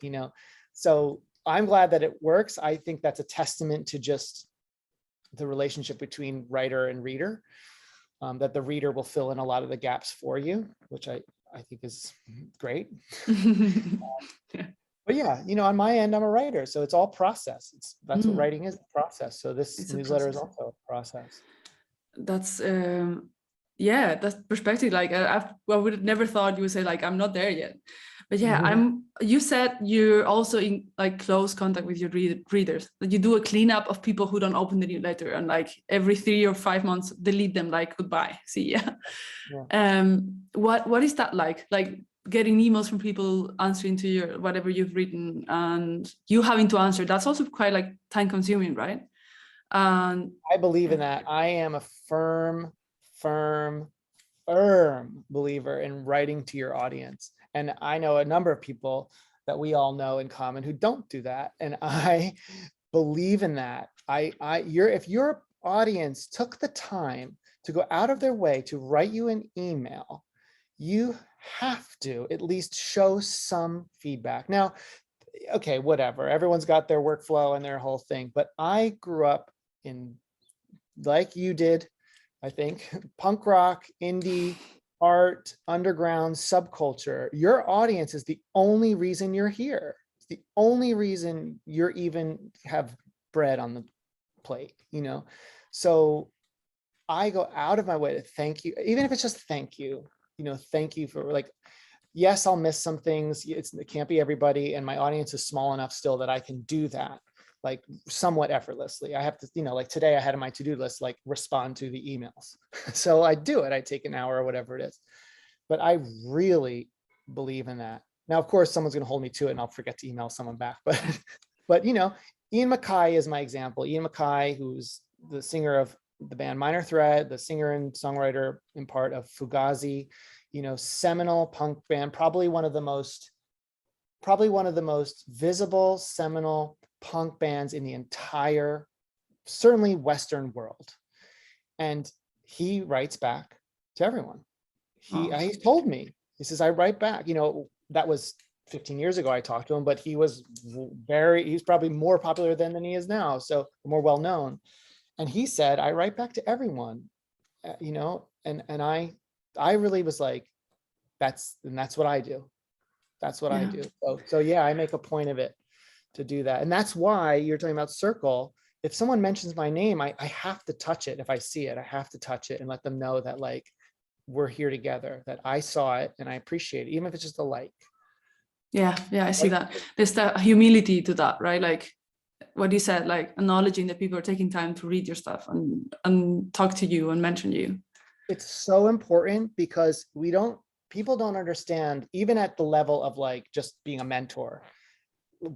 So I'm glad that it works. I think that's a testament to just the relationship between writer and reader, that the reader will fill in a lot of the gaps for you, which I think is great. But yeah, on my end, I'm a writer, so it's all process. That's what writing is, process. So this newsletter is also a process. That's yeah, that's perspective. Like, I would have never thought you would say like, I'm not there yet. But yeah, you said you're also in like close contact with your readers, that you do a cleanup of people who don't open the newsletter, and like every 3 or 5 months delete them, like, goodbye, see ya. What is that like getting emails from people answering to your whatever you've written, and you having to answer? That's also quite like time consuming, right? And I believe in that. I am a firm believer in writing to your audience. And I know a number of people that we all know in common who don't do that. And I believe in that. If your audience took the time to go out of their way to write you an email, you have to at least show some feedback. Now, okay, whatever. Everyone's got their workflow and their whole thing, but I grew up in like you did, I think, punk rock, indie, art, underground, subculture. Your audience is the only reason you're here. It's the only reason you're even have bread on the plate, you know? So I go out of my way to thank you, even if it's just thank you, you know, thank you for like, yes, I'll miss some things. It can't be everybody. And my audience is small enough still that I can do that like somewhat effortlessly. I have to, you know, like today I had on my to-do list, like respond to the emails. So I do it. I take an hour or whatever it is. But I really believe in that. Now, of course, someone's going to hold me to it and I'll forget to email someone back. But you know, Ian MacKaye is my example. Ian MacKaye, who's the singer of the band Minor Threat, the singer and songwriter in part of Fugazi, you know, seminal punk band, probably one of the most visible, seminal punk bands in the entire, certainly Western world. And he writes back to everyone. He told me, he says, I write back, you know, that was 15 years ago I talked to him, but he was he's probably more popular then than he is now. So more well-known. And he said, I write back to everyone, you know, and I really was like, that's what I do. That's what I do. So yeah, I make a point of it to do that. And that's why you're talking about circle. If someone mentions my name, I have to touch it. If I see it, I have to touch it and let them know that like, we're here together, that I saw it and I appreciate it, even if it's just a like. Yeah, I see that. There's that humility to that, right? Like what you said, like acknowledging that people are taking time to read your stuff and talk to you and mention you. It's so important because people don't understand, even at the level of like just being a mentor.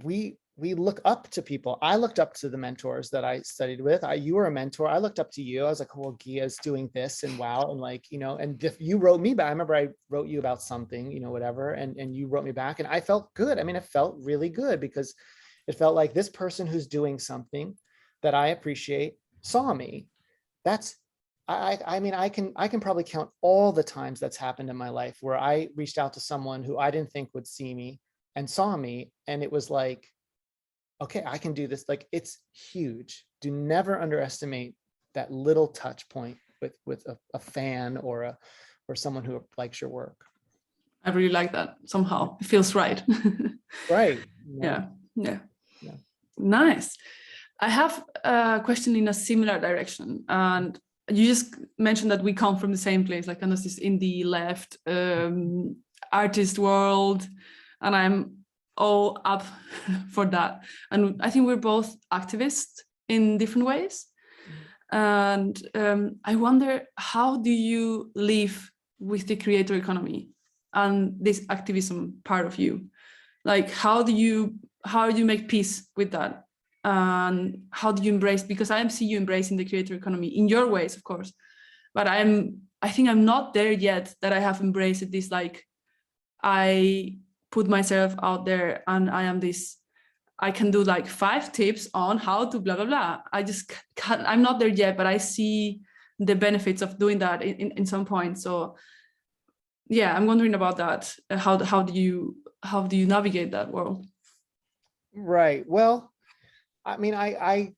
We look up to people. I looked up to the mentors that I studied with. You were a mentor. I looked up to you. I was like, well, Gia's doing this and wow. And like, you know, and if you wrote me back, I remember I wrote you about something, you know, whatever. And you wrote me back and I felt good. I mean, it felt really good because it felt like this person who's doing something that I appreciate saw me. I mean, I can probably count all the times that's happened in my life where I reached out to someone who I didn't think would see me and saw me. And it was like, okay, I can do this. Like, it's huge. Do never underestimate that little touch point with a fan or someone who likes your work. I really like that. Somehow it feels right. Right. Yeah. Nice. I have a question in a similar direction, and you just mentioned that we come from the same place, like kind of this indie left artist world, and I'm all up for that. And I think we're both activists in different ways. And I wonder, how do you live with the creator economy and this activism part of you? Like, how do you make peace with that? And how do you embrace, because I see you embracing the creator economy in your ways, of course, but I think I'm not there yet, that I have embraced this, like, I put myself out there and I can do like 5 tips on how to blah, blah, blah. I just can't, I'm not there yet, but I see the benefits of doing that in some point. So yeah, I'm wondering about that. How do you navigate that world? Right. Well, I mean, I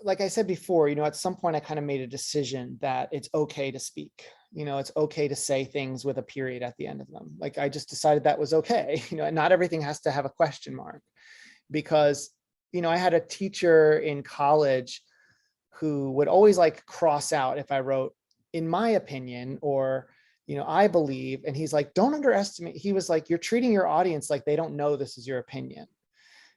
like I said before, you know, at some point I kind of made a decision that it's okay to speak. You know, it's okay to say things with a period at the end of them. Like, I just decided that was okay. You know, and not everything has to have a question mark, because, you know, I had a teacher in college who would always like cross out if I wrote, in my opinion, or, you know, I believe, and he's like, don't underestimate. He was like, you're treating your audience like they don't know this is your opinion.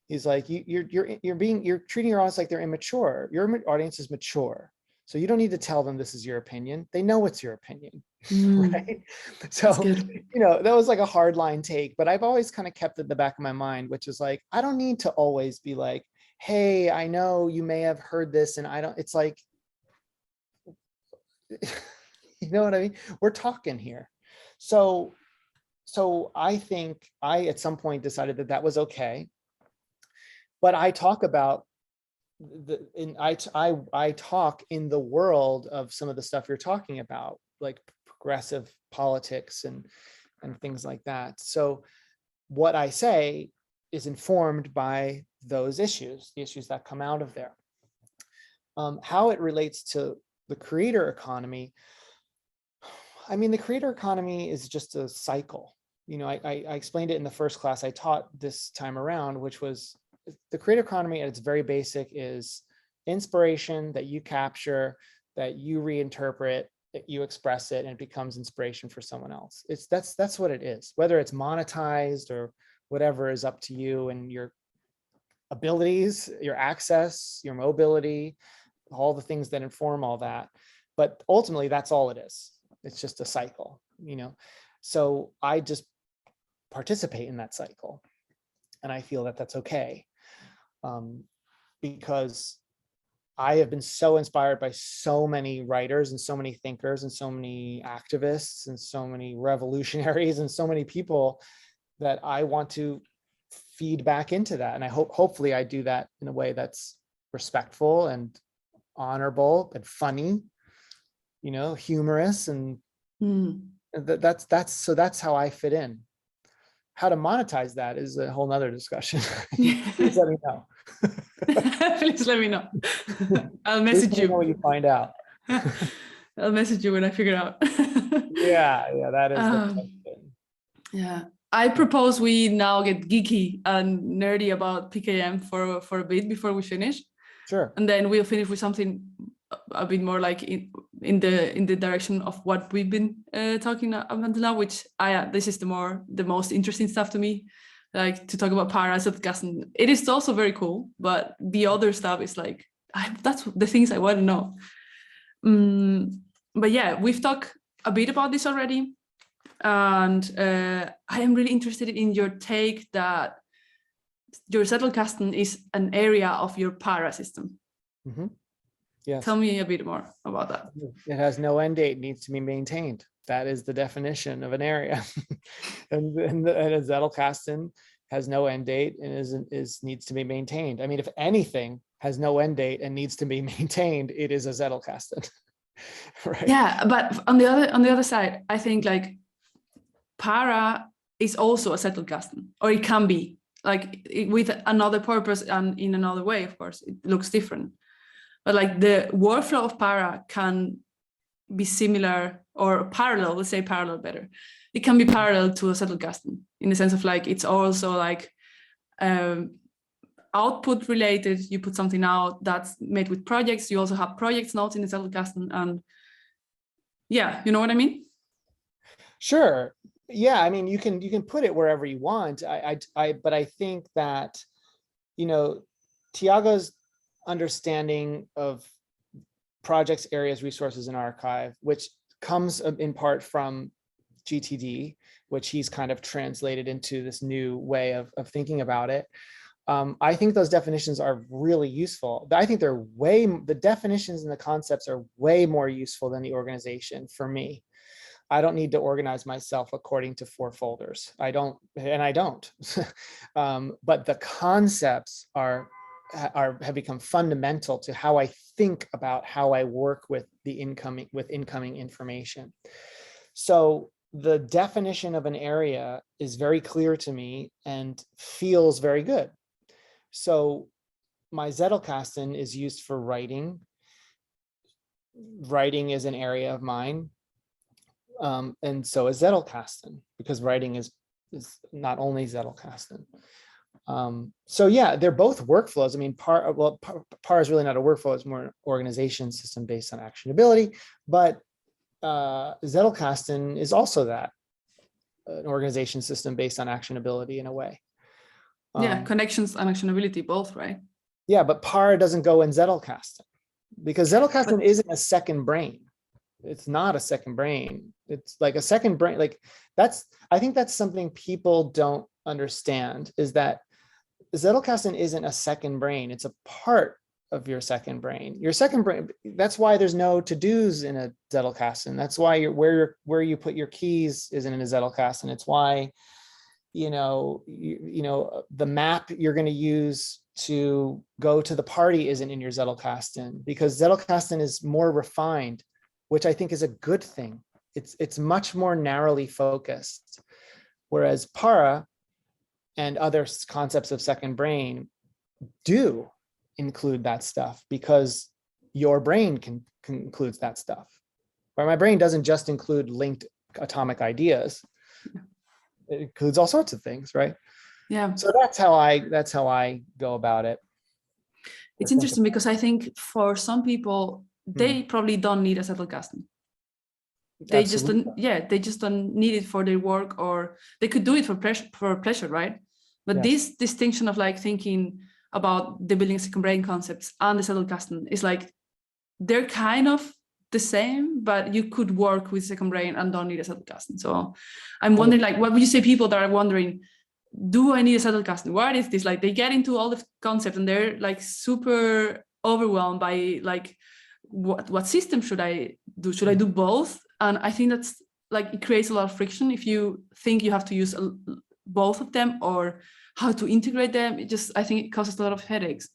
He's like, you're treating your audience like they're immature. Your audience is mature. So you don't need to tell them this is your opinion. They know it's your opinion, right? So, you know, that was like a hard line take, but I've always kind of kept it in the back of my mind, which is like, I don't need to always be like, hey, I know you may have heard this and I don't, it's like, you know what I mean? We're talking here. So I think I, at some point, decided that was okay. But I talk about I talk in the world of some of the stuff you're talking about, like progressive politics and things like that. So what I say is informed by those issues, the issues that come out of there. How it relates to the creator economy. I mean, the creator economy is just a cycle. I explained it in the first class I taught this time around, which was the creator economy at its very basic is inspiration that you capture, that you reinterpret, that you express it, and it becomes inspiration for someone else. That's what it is. Whether it's monetized or whatever is up to you and your abilities, your access, your mobility, all the things that inform all that. But ultimately, that's all it is. It's just a cycle, So I just participate in that cycle, and I feel that that's okay, because I have been so inspired by so many writers and so many thinkers and so many activists and so many revolutionaries and so many people that I want to feed back into that. And I hopefully I do that in a way that's respectful and honorable and funny, humorous, and that's how I fit in. How to monetize that is a whole nother discussion. Please let me know. Please let me know. I'll message you when you find out. I'll message you when I figure out. yeah, that is the question. Yeah, I propose we now get geeky and nerdy about PKM for a bit before we finish. Sure. And then we'll finish with something a bit more like in the direction of what we've been talking up until now, which this is the most interesting stuff to me, like to talk about Parazetgassen. It is also very cool, but the other stuff is like that's the things I want to know. But yeah, we've talked a bit about this already, and I am really interested in your take that your Zettelkasten is an area of your para system. Mm-hmm. Yes. Tell me a bit more about that. It has no end date, needs to be maintained. That is the definition of an area. and a Zettelkasten has no end date and needs to be maintained. I mean, if anything has no end date and needs to be maintained, it is a Zettelkasten. Right? Yeah, but on the other side, I think like para is also a Zettelkasten, or it can be like with another purpose and in another way. Of course, it looks different. But like the workflow of para can be similar or parallel, let's say parallel better. It can be parallel to a Zettelkasten in the sense of like, it's also like output related. You put something out that's made with projects. You also have projects notes in the Zettelkasten, and yeah, you know what I mean? Sure. Yeah, I mean, you can put it wherever you want. But I think that, Tiago's understanding of projects, areas, resources, and archive, which comes in part from GTD, which he's kind of translated into this new way of thinking about it. I think those definitions are really useful. I think the definitions and the concepts are way more useful than the organization for me. I don't need to organize myself according to 4 folders. I don't. But the concepts have become fundamental to how I think about how I work with incoming information. So the definition of an area is very clear to me and feels very good. So my Zettelkasten is used for writing. Writing is an area of mine. And so is Zettelkasten, because writing is not only Zettelkasten. So yeah, they're both workflows. I mean, PAR is really not a workflow, it's more an organization system based on actionability, but Zettelkasten is also that, an organization system based on actionability in a way. Yeah, connections and actionability, both, right? Yeah, but PAR doesn't go in Zettelkasten, because Zettelkasten isn't a second brain. It's not a second brain. It's like a second brain. Like I think that's something people don't understand, is that Zettelkasten isn't a second brain. It's a part of your second brain. Your second brain, that's why there's no to-dos in a Zettelkasten. That's why where you put your keys isn't in a Zettelkasten. It's why, the map you're going to use to go to the party isn't in your Zettelkasten, because Zettelkasten is more refined, which I think is a good thing. It's much more narrowly focused, whereas para and other concepts of second brain do include that stuff, because your brain includes that stuff. But my brain doesn't just include linked atomic ideas. It includes all sorts of things, right? Yeah. So that's how I go about it. It's interesting because I think for some people, they probably don't need a Zettelkasten. They just don't, they just don't need it for their work, or they could do it for pleasure, right? But this distinction of like thinking about the building a second brain concepts and the Zettelkasten is like, they're kind of the same, but you could work with second brain and don't need a Zettelkasten. So I'm wondering, like, what would you say people that are wondering, do I need a Zettelkasten? What is this? Like, they get into all the concepts and they're like super overwhelmed by like, what system should I do? Should I do both? And I think that's like, it creates a lot of friction if you think you have to use both of them, or how to integrate them. I think it causes a lot of headaches.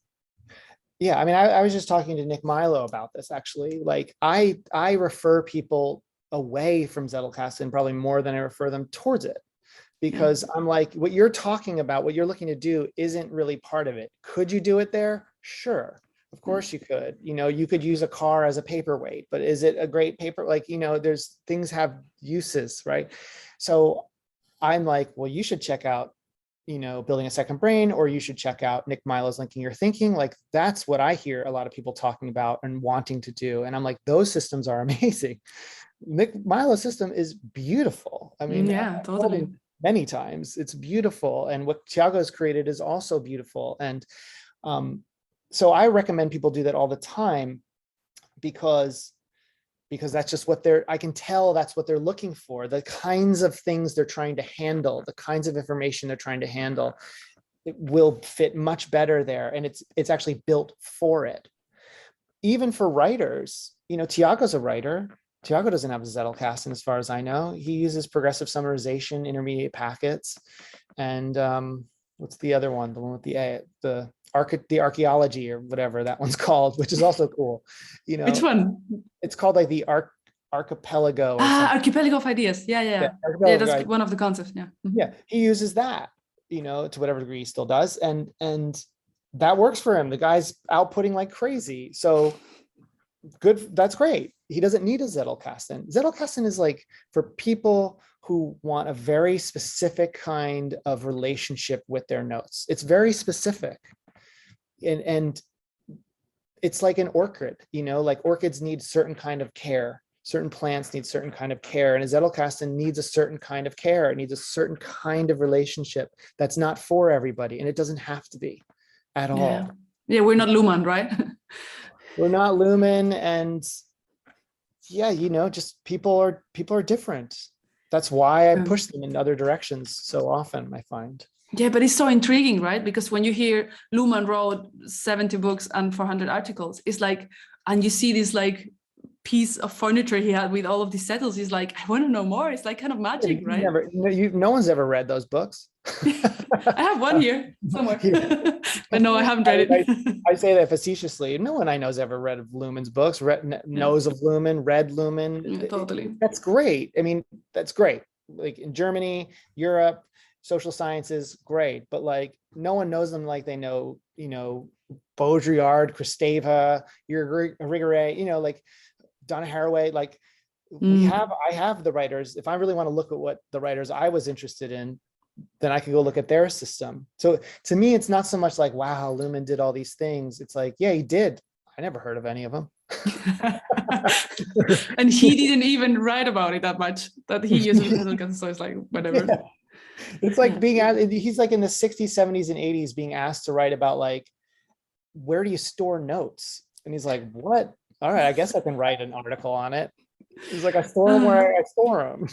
Yeah, I mean, I was just talking to Nick Milo about this, actually. Like, I refer people away from Zettelkasten probably more than I refer them towards it, because I'm like, what you're talking about, what you're looking to do isn't really part of it. Could you do it there? Sure. Of course you could. You know, you could use a car as a paperweight, but is it a great paper? Like, you know, there's things have uses, right? So I'm like, well, you should check out, you know, building a second brain, or you should check out Nick Milo's Linking Your Thinking. Like, that's what I hear a lot of people talking about and wanting to do. And I'm like, those systems are amazing. Nick Milo's system is beautiful. I mean, yeah, totally. Many times it's beautiful. And what Tiago has created is also beautiful. And so I recommend people do that all the time, because that's just what I can tell that's what they're looking for. The kinds of things they're trying to handle, the kinds of information they're trying to handle, it will fit much better there. And it's actually built for it. Even for writers, you know, Tiago's a writer. Tiago doesn't have a Zettelkasten as far as I know. He uses progressive summarization, intermediate packets. And what's the other one? The one with the archaeology or whatever that one's called, which is also cool. You know, which one? It's called like the archipelago. Or archipelago of ideas. Yeah, that's one of the concepts. Yeah. Yeah, he uses that, you know, to whatever degree he still does, and that works for him. The guy's outputting like crazy. So good, that's great. He doesn't need a Zettelkasten. Zettelkasten is like for people who want a very specific kind of relationship with their notes. It's very specific. And it's like an orchid, you know, like orchids need certain kind of care. Certain plants need certain kind of care, and a Zettelkasten needs a certain kind of care. It needs a certain kind of relationship that's not for everybody, and it doesn't have to be at all. Yeah, we're not Lumen, right? We're not Lumen, and yeah, you know, just people are different. That's why I push them in other directions so often, I find. Yeah, but it's so intriguing, right? Because when you hear Lumen wrote 70 books and 400 articles, it's like, and you see this like piece of furniture he had with all of these settles, he's like, I want to know more. It's like kind of magic, right? No one's ever read those books. I have one here somewhere. But no, I haven't read it. I say that facetiously. No one I know has ever read of Lumen's books, knows of Lumen, read Lumen. Yeah, totally. That's great. I mean, that's great. Like in Germany, Europe, social sciences, great. But like, no one knows them like they know, you know, Baudrillard, Kristeva, Irigaray, you know, like Donna Haraway. Like I have the writers. If I really want to look at what the writers I was interested in, then I could go look at their system. So to me, it's not so much like, wow, Lumen did all these things. It's like, yeah, he did. I never heard of any of them. And he didn't even write about it that much, that he uses Zettelkasten, so it's like, whatever. Yeah. It's like being asked, he's like in the 60s, 70s, and 80s being asked to write about like, where do you store notes? And he's like, what? All right, I guess I can write an article on it. He's like, I store them where I store them.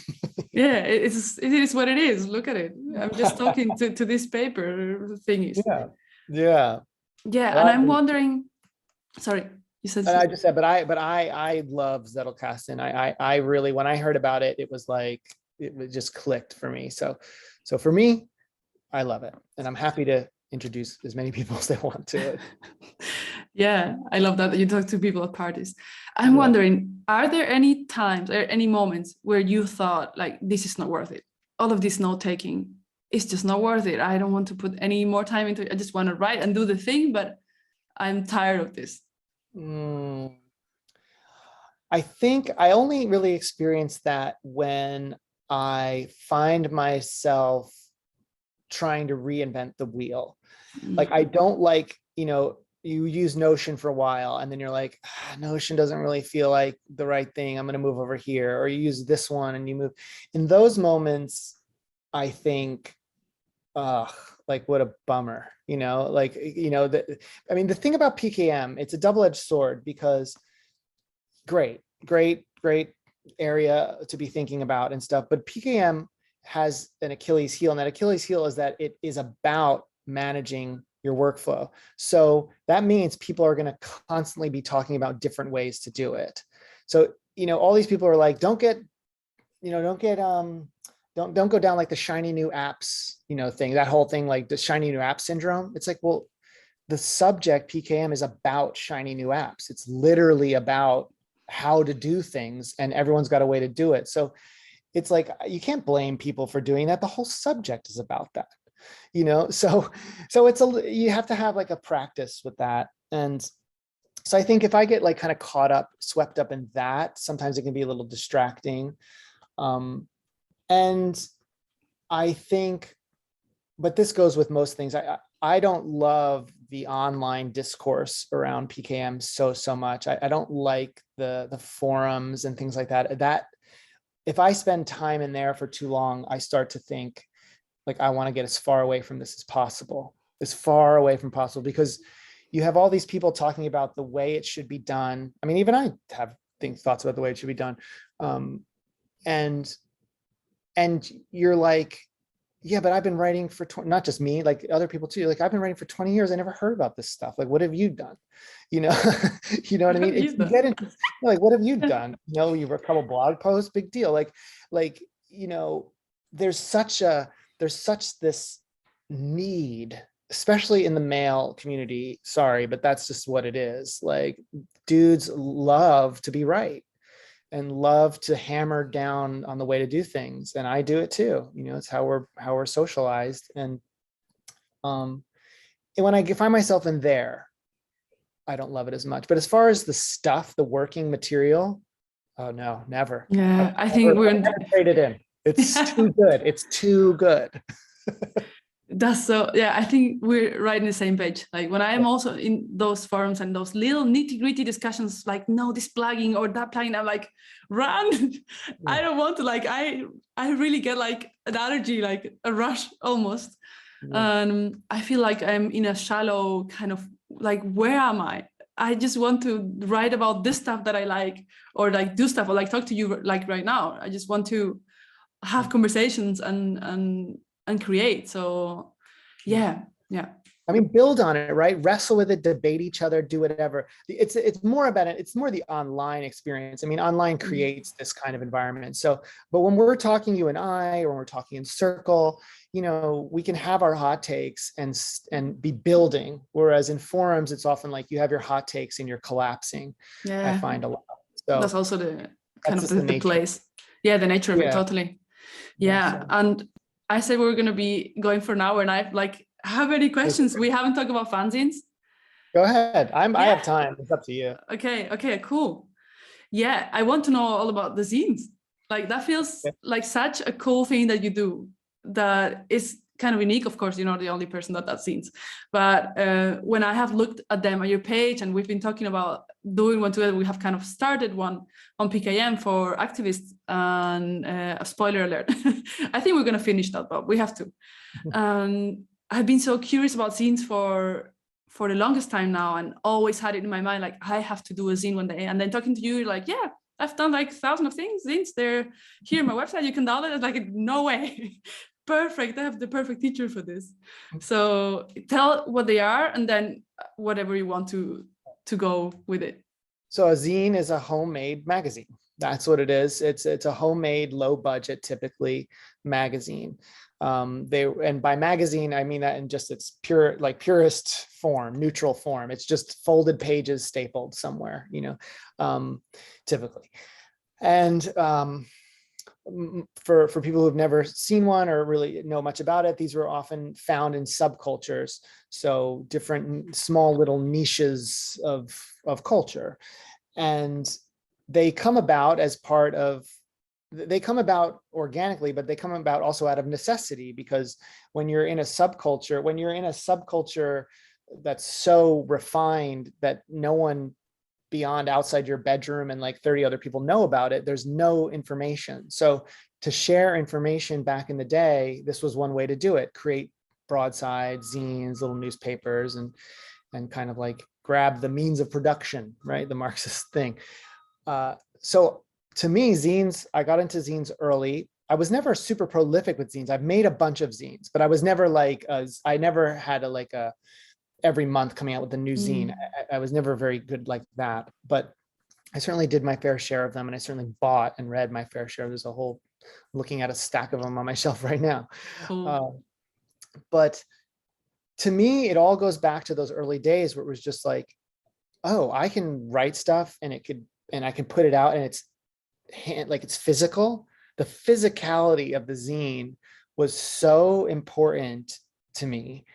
Yeah, it is what it is. Look at it. I'm just talking to this paper thingies. Yeah. And I'm wondering, sorry, you said. I just said, but I love Zettelkasten. I really, when I heard about it, it was like, it just clicked for me. So for me, I love it. And I'm happy to introduce as many people as they want to it. Yeah, I love that you talk to people at parties. I'm wondering, are there any times or any moments where you thought like, this is not worth it? All of this note taking is just not worth it. I don't want to put any more time into it. I just want to write and do the thing, but I'm tired of this. Mm, I think I only really experience that when I find myself trying to reinvent the wheel. Like, I don't like, you use Notion for a while and then you're like, Notion doesn't really feel like the right thing. I'm going to move over here. Or you use this one and you move. In those moments, I think, like, what a bummer, like, I mean, the thing about PKM, it's a double-edged sword because great, great, great area to be thinking about and stuff. But PKM has an Achilles heel, and that Achilles heel is that it is about managing your workflow. So that means people are going to constantly be talking about different ways to do it. So, all these people are like, don't go down like the shiny new apps, thing, that whole thing, like the shiny new app syndrome. It's like, well, the subject PKM is about shiny new apps. It's literally about how to do things, and everyone's got a way to do it. So it's like, you can't blame people for doing that. The whole subject is about that, so you have to have like a practice with that. And so I think if I get like kind of swept up in that, sometimes it can be a little distracting. And I think, but this goes with most things. I don't love the online discourse around PKM so much. I don't like the forums and things like that. That if I spend time in there for too long, I start to think like, I want to get as far away from this as possible, because you have all these people talking about the way it should be done. I mean, even I have thoughts about the way it should be done. And you're like, yeah, but I've been writing for not just me, like other people too. Like, I've been writing for 20 years. I never heard about this stuff. Like, what have you done? You know, you know what I mean? You get into, like, what have you done? You wrote a couple blog posts, big deal. Like, there's such this need, especially in the male community. Sorry, but that's just what it is. Like, dudes love to be right and love to hammer down on the way to do things. And I do it too. It's how we're socialized. And when I find myself in there, I don't love it as much. But as far as the stuff, the working material, oh no, never. Yeah, I think we're never traded in. It's too good. It's too good. That's so, yeah, I think we're right in the same page. Like, when I am also in those forums and those little nitty-gritty discussions, like, no, this plugin or that plugin, I'm like, run. I don't want to, like, I really get like an allergy, like a rush almost. I feel like I'm in a shallow kind of, like, where am I? I just want to write about this stuff that I like, or like do stuff, or like talk to you like right now. I just want to have conversations and create. So yeah. I mean, build on it, right? Wrestle with it, debate each other, do whatever. It's more about it. It's more the online experience. I mean, online creates this kind of environment. So, but when we're talking, you and I, or when we're talking in circle, we can have our hot takes and be building. Whereas in forums, it's often like you have your hot takes and you're collapsing. Yeah, I find a lot. So that's also the kind of the nature. place. Yeah, the nature of it, totally. Yeah, so. and I said we were going to be going for an hour, and I've like, how many questions? We haven't talked about fanzines. Go ahead. I have time. It's up to you. Okay, cool. Yeah, I want to know all about the zines. Like, that feels like such a cool thing that you do, that is kind of unique. Of course, you're not the only person that does zines, but when I have looked at them on your page, and we've been talking about doing one together, we have kind of started one on PKM for activists, and spoiler alert, I think we're going to finish that, but we have to. I've been so curious about zines for the longest time now, and always had it in my mind, like, I have to do a zine one day. And then talking to you, you're like, yeah, I've done like 1,000 of things, zines, they're here on my website, you can download it. Like, no way. Perfect, I have the perfect teacher for this. So tell what they are, and then whatever you want to go with it. So a zine is a homemade magazine. That's what it is. It's a homemade, low budget, typically, magazine. And by magazine, I mean that in just its purest form, neutral form. It's just folded pages stapled somewhere, typically. And for people who've never seen one or really know much about it, these were often found in subcultures. So different small little niches of culture. And they come about as part of, they come about organically, but they come about also out of necessity, because when you're in a subculture, that's so refined that no one beyond outside your bedroom and like 30 other people know about it, there's no information. So to share information back in the day, this was one way to do it: create broadsides, zines, little newspapers, and kind of like grab the means of production, right? The Marxist thing. So to me, zines, I got into zines early. I was never super prolific with zines. I've made a bunch of zines, but I was never like, I never had a every month coming out with a new zine. I was never very good like that, but I certainly did my fair share of them. And I certainly bought and read my fair share. There's a whole, looking at a stack of them on my shelf right now. Cool. But to me, it all goes back to those early days where it was just like, oh, I can write stuff and I can put it out, and it's like, it's physical. The physicality of the zine was so important to me.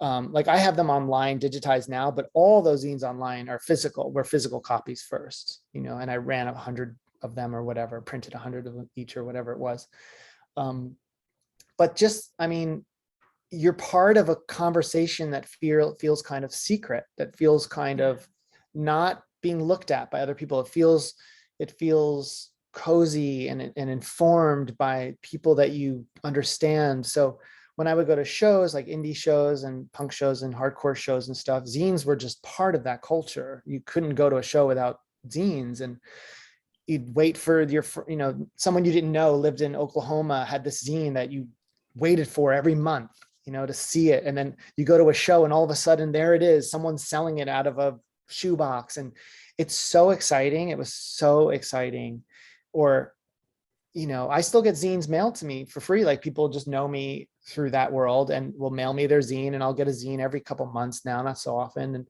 Like I have them online digitized now, but all those zines online are physical, were physical copies first, and I ran 100 of them or whatever, printed 100 of them each or whatever it was. But just, I mean, you're part of a conversation that feels kind of secret, that feels kind of not being looked at by other people. It feels cozy and informed by people that you understand. So when I would go to shows like indie shows and punk shows and hardcore shows and stuff, zines were just part of that culture. You couldn't go to a show without zines, and you'd wait for your, someone you didn't know lived in Oklahoma, had this zine that you waited for every month, to see it. And then you go to a show and all of a sudden there it is, someone's selling it out of a shoebox. And it's so exciting. It was so exciting. Or, I still get zines mailed to me for free. Like people just know me through that world and will mail me their zine, and I'll get a zine every couple months now, not so often. And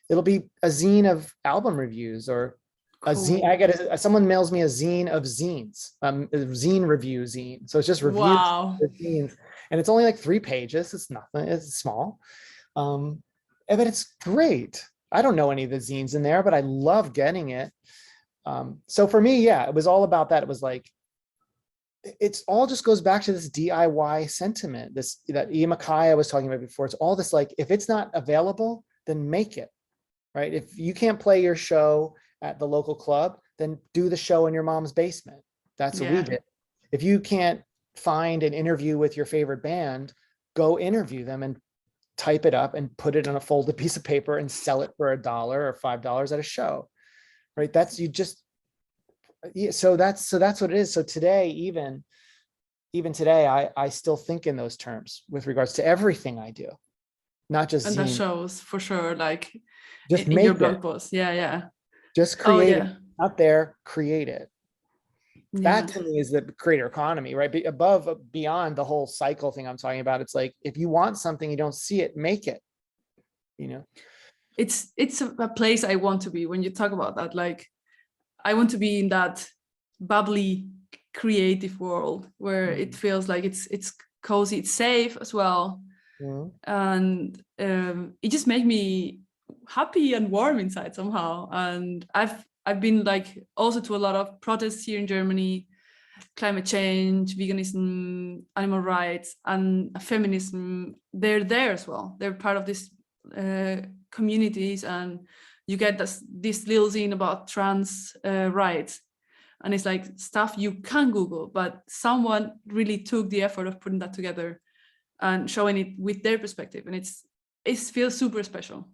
it'll be a zine of album reviews, or a zine. I get someone mails me a zine of zines, a zine review zine. So it's just reviews of zines, and it's only like 3 pages. It's nothing. It's small, but it's great. I don't know any of the zines in there, but I love getting it. So for me, yeah, it was all about that. It was like, it's all just goes back to this DIY sentiment, that Ian Mackay was talking about before. It's all this, like, if it's not available, then make it, right? If you can't play your show at the local club, then do the show in your mom's basement. That's what we did. If you can't find an interview with your favorite band, go interview them and type it up and put it on a folded piece of paper and sell it for $1 or $5 at a show, right? That's, you just, yeah, so that's what it is. So today, even today, I still think in those terms with regards to everything I do, not just and zine. that shows for sure, like just in make your blog post. Just create it out there, create it. That to me is the creator economy, right? Beyond the whole cycle thing I'm talking about. It's like, if you want something, you don't see it, make it, It's a place I want to be. When you talk about that, like, I want to be in that bubbly, creative world where it feels like it's cozy, it's safe as well. And it just makes me happy and warm inside somehow. And I've been like also to a lot of protests here in Germany, climate change, veganism, animal rights, and feminism. They're there as well. They're part of this communities, and you get this little zine about trans rights, and it's like stuff you can Google, but someone really took the effort of putting that together and showing it with their perspective, and it feels super special.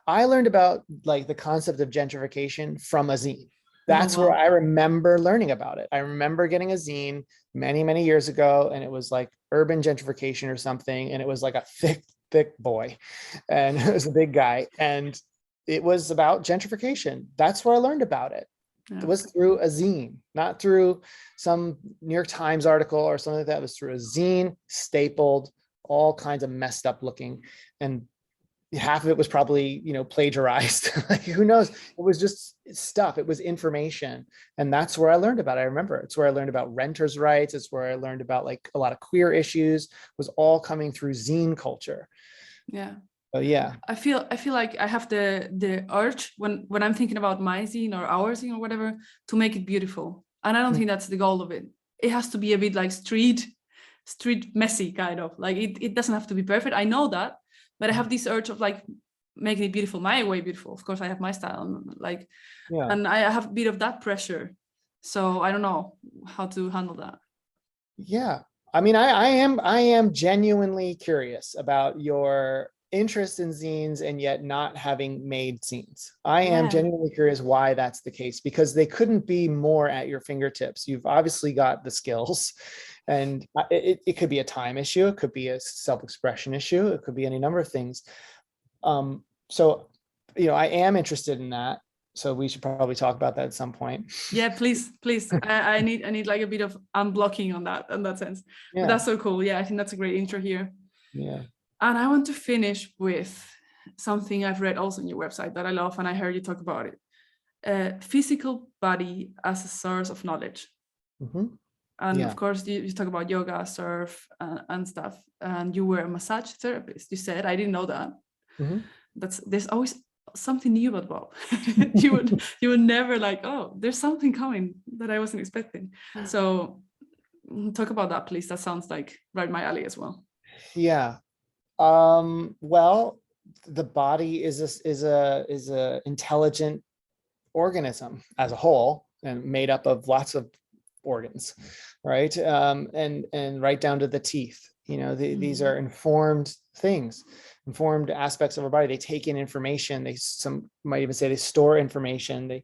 I learned about like the concept of gentrification from a zine. That's where I remember learning about it. I remember getting a zine many, many years ago, and it was like urban gentrification or something, and it was like a thick boy, and it was a big guy, and it was about gentrification. That's where I learned about it. It was through a zine, not through some New York Times article or something like that. It was through a zine, stapled, all kinds of messed up looking. And half of it was probably, plagiarized. Like, who knows? It was just stuff. It was information. And that's where I learned about it. I remember it's where I learned about renters' rights. It's where I learned about like a lot of queer issues, was all coming through zine culture. Yeah. So yeah. I feel like I have the urge when I'm thinking about my zine or our zine or whatever, to make it beautiful. And I don't think that's the goal of it. It has to be a bit like street messy, kind of. Like it doesn't have to be perfect. I know that. But I have this urge of like making it beautiful, my way beautiful. Of course, I have my style, and I have a bit of that pressure. So I don't know how to handle that. Yeah. I mean, I am genuinely curious about your interest in zines and yet not having made zines. I am genuinely curious why that's the case, because they couldn't be more at your fingertips. You've obviously got the skills, and it could be a time issue. It could be a self-expression issue. It could be any number of things. So, I am interested in that. So we should probably talk about that at some point. Yeah, please. I need like a bit of unblocking on that, in that sense. Yeah. But that's so cool. Yeah, I think that's a great intro here. Yeah. And I want to finish with something I've read also on your website that I love, and I heard you talk about it. Physical body as a source of knowledge. Mm-hmm. And of course, you talk about yoga, surf, and stuff. And you were a massage therapist. You said, I didn't know that. Mm-hmm. There's always something new about Bob. you would never like, oh, there's something coming that I wasn't expecting. So talk about that, please. That sounds like right my alley as well. Yeah. Well, the body is a intelligent organism as a whole, and made up of lots of organs, right? And right down to the teeth. These are informed things, informed aspects of our body. They take in information. Some might even say they store information.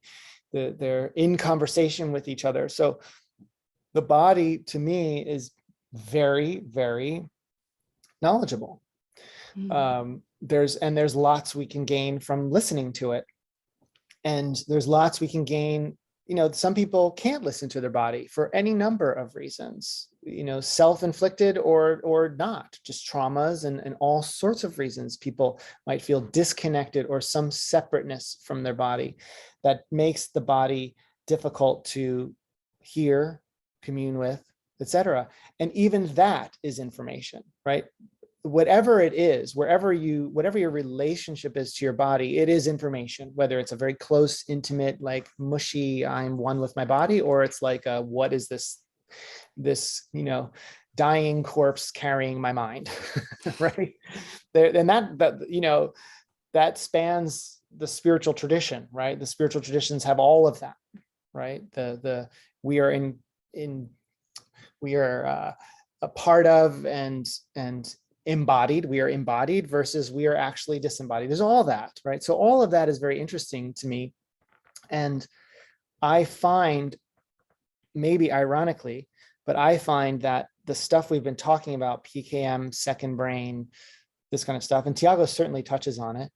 They're in conversation with each other. So the body, to me, is very, very knowledgeable. There's lots we can gain from listening to it, and there's lots we can gain. Some people can't listen to their body for any number of reasons, self-inflicted or not, just traumas and all sorts of reasons. People might feel disconnected or some separateness from their body that makes the body difficult to hear, commune with, etc. And even that is information, right? Whatever it is, whatever your relationship is to your body, it is information, whether it's a very close, intimate, like mushy, I'm one with my body, or it's like what is this dying corpse carrying my mind, right? And that spans the spiritual tradition, right? The spiritual traditions have all of that, right? We are a part of and embodied. We are embodied versus we are actually disembodied. There's all that, right? So all of that is very interesting to me. And I find, maybe ironically, but I find that the stuff we've been talking about, PKM, second brain, this kind of stuff, and Tiago certainly touches on it,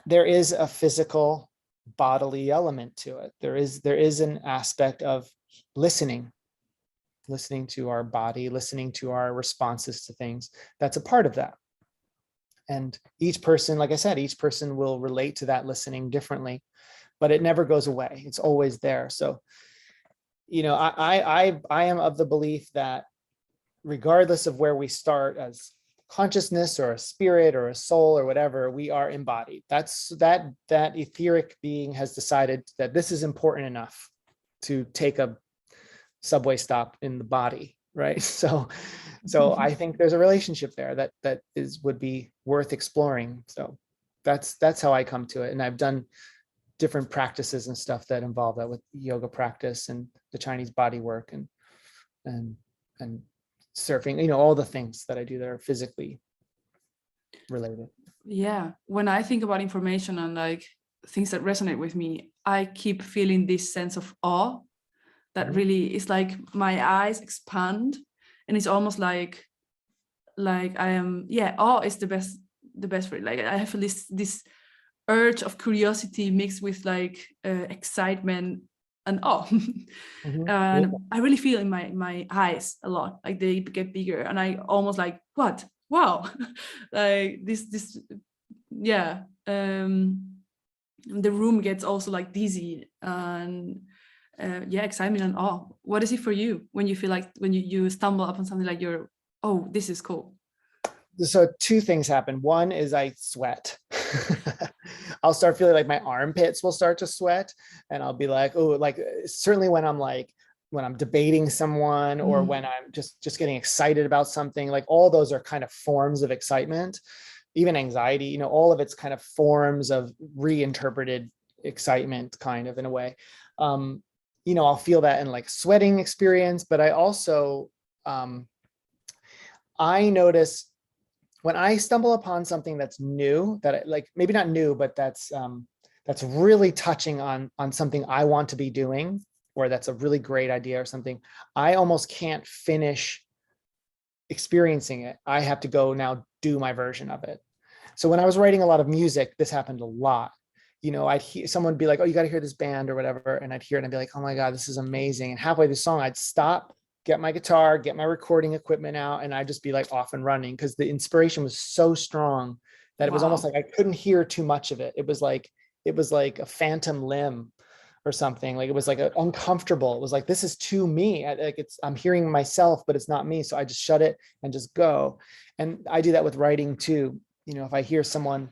there is a physical bodily element to it. There is an aspect of listening to our body, listening to our responses to things. That's a part of that. And each person, like I said, each person will relate to that listening differently, but it never goes away. It's always there. So, I am of the belief that regardless of where we start as consciousness or a spirit or a soul or whatever, we are embodied. That etheric being has decided that this is important enough to take a subway stop in the body, right? So I think there's a relationship there that would be worth exploring. So that's how I come to it. And I've done different practices and stuff that involve that, with yoga practice and the Chinese body work and surfing, all the things that I do that are physically related. Yeah. When I think about information and like things that resonate with me, I keep feeling this sense of awe that really is like my eyes expand, and it's almost like I am, awe is the best word. Like I have this urge of curiosity mixed with like excitement and awe. And I really feel in my eyes a lot, like they get bigger, and I almost like, what? Wow. Like this yeah, the room gets also like dizzy and yeah, excitement and awe. What is it for you when you feel like when you stumble upon something like you're, oh, this is cool? So two things happen. One is I sweat. I'll start feeling like my armpits will start to sweat, and I'll be like, oh, like certainly when I'm debating someone, or when I'm just getting excited about something, like all those are kind of forms of excitement. Even anxiety, you know, all of it's kind of forms of reinterpreted excitement, kind of, in a way. You know, I'll feel that in like sweating experience, but I also, I notice when I stumble upon something that's new, that I, like maybe not new, but that's really touching on something I want to be doing, or that's a really great idea or something, I almost can't finish experiencing it. I have to go now do my version of it. So when I was writing a lot of music, this happened a lot. You know, I'd hear someone be like, oh, you got to hear this band or whatever. And I'd hear it and I'd be like, oh my God, this is amazing. And halfway through the song, I'd stop, get my guitar, get my recording equipment out, and I'd just be like off and running, because the inspiration was so strong that it was almost like I couldn't hear too much of it. It was like a phantom limb or something. Like it was like uncomfortable. It was like, this is too me. I'm hearing myself, but it's not me. So I just shut it and just go. And I do that with writing too. You know, if I hear someone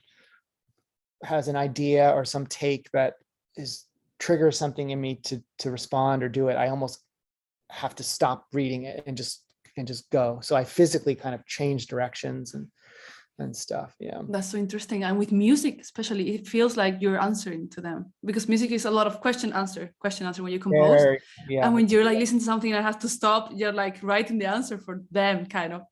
has an idea or some take that triggers something in me to respond or do it, I almost have to stop reading it and just go. So I physically kind of change directions and stuff. Yeah, that's so interesting. And with music especially, it feels like you're answering to them, because music is a lot of question answer when you compose. Yeah. And when you're like listening to something that has to stop, you're like writing the answer for them, kind of.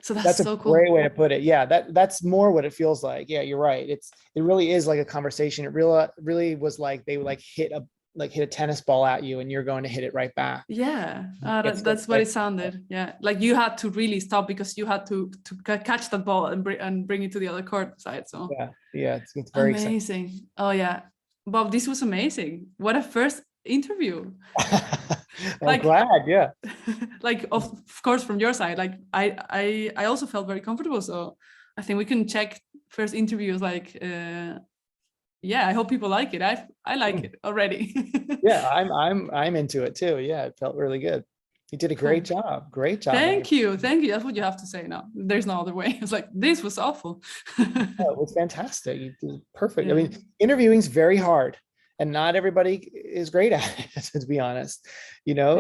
So that's so cool. Great way to put it. Yeah, that's more what it feels like. Yeah, you're right. It really is like a conversation. It really was like they would like hit a tennis ball at you and you're going to hit it right back. Yeah, that's what it sounded. Yeah, like you had to really stop because you had to catch that ball and bring it to the other court side. So yeah, it's very amazing. Exciting. Oh yeah, Bob, this was amazing. What a first interview. I'm glad. Yeah. Like of course from your side, like I also felt very comfortable. So I think we can check first interviews. Like yeah, I hope people like it. I like it already. Yeah, I'm into it too. Yeah, it felt really good. You did a great job. Great job. Thank you. That's what you have to say now. There's no other way. It's like, this was awful. Oh, it was fantastic. You did perfect. Yeah. I mean, interviewing is very hard, and not everybody is great at it, to be honest. You know,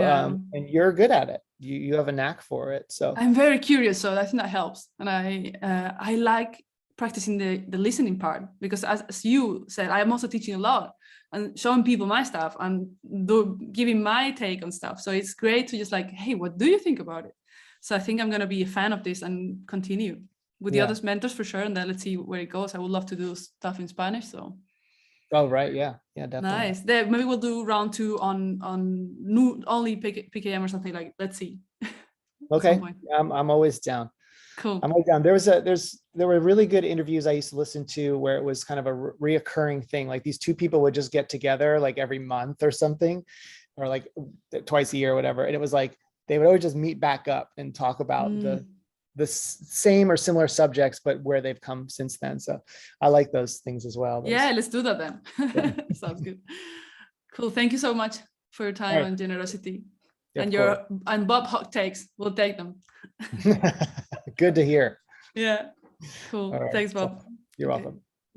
and you're good at it. You have a knack for it. So I'm very curious, so I think that helps. And I like practicing the listening part, because as you said, I'm also teaching a lot and showing people my stuff and giving my take on stuff. So it's great to just like, hey, what do you think about it? So I think I'm going to be a fan of this and continue with the other mentors for sure. And then let's see where it goes. I would love to do stuff in Spanish. So. Oh, right. Yeah. Yeah, definitely. Nice. Maybe we'll do round 2 on new only PKM or something like, let's see. Okay. I'm always down. Cool. I'm always down. There were really good interviews I used to listen to where it was kind of a reoccurring thing. Like these two people would just get together like every month or something, or like twice a year or whatever. And it was like, they would always just meet back up and talk about the same or similar subjects, but where they've come since then. So I like those things as well. Yeah, let's do that then. Yeah. Sounds good. Cool. Thank you so much for your time and generosity. Yeah, and Bob hot takes. We'll take them. Good to hear. Yeah. Cool. Thanks, Bob. You're welcome.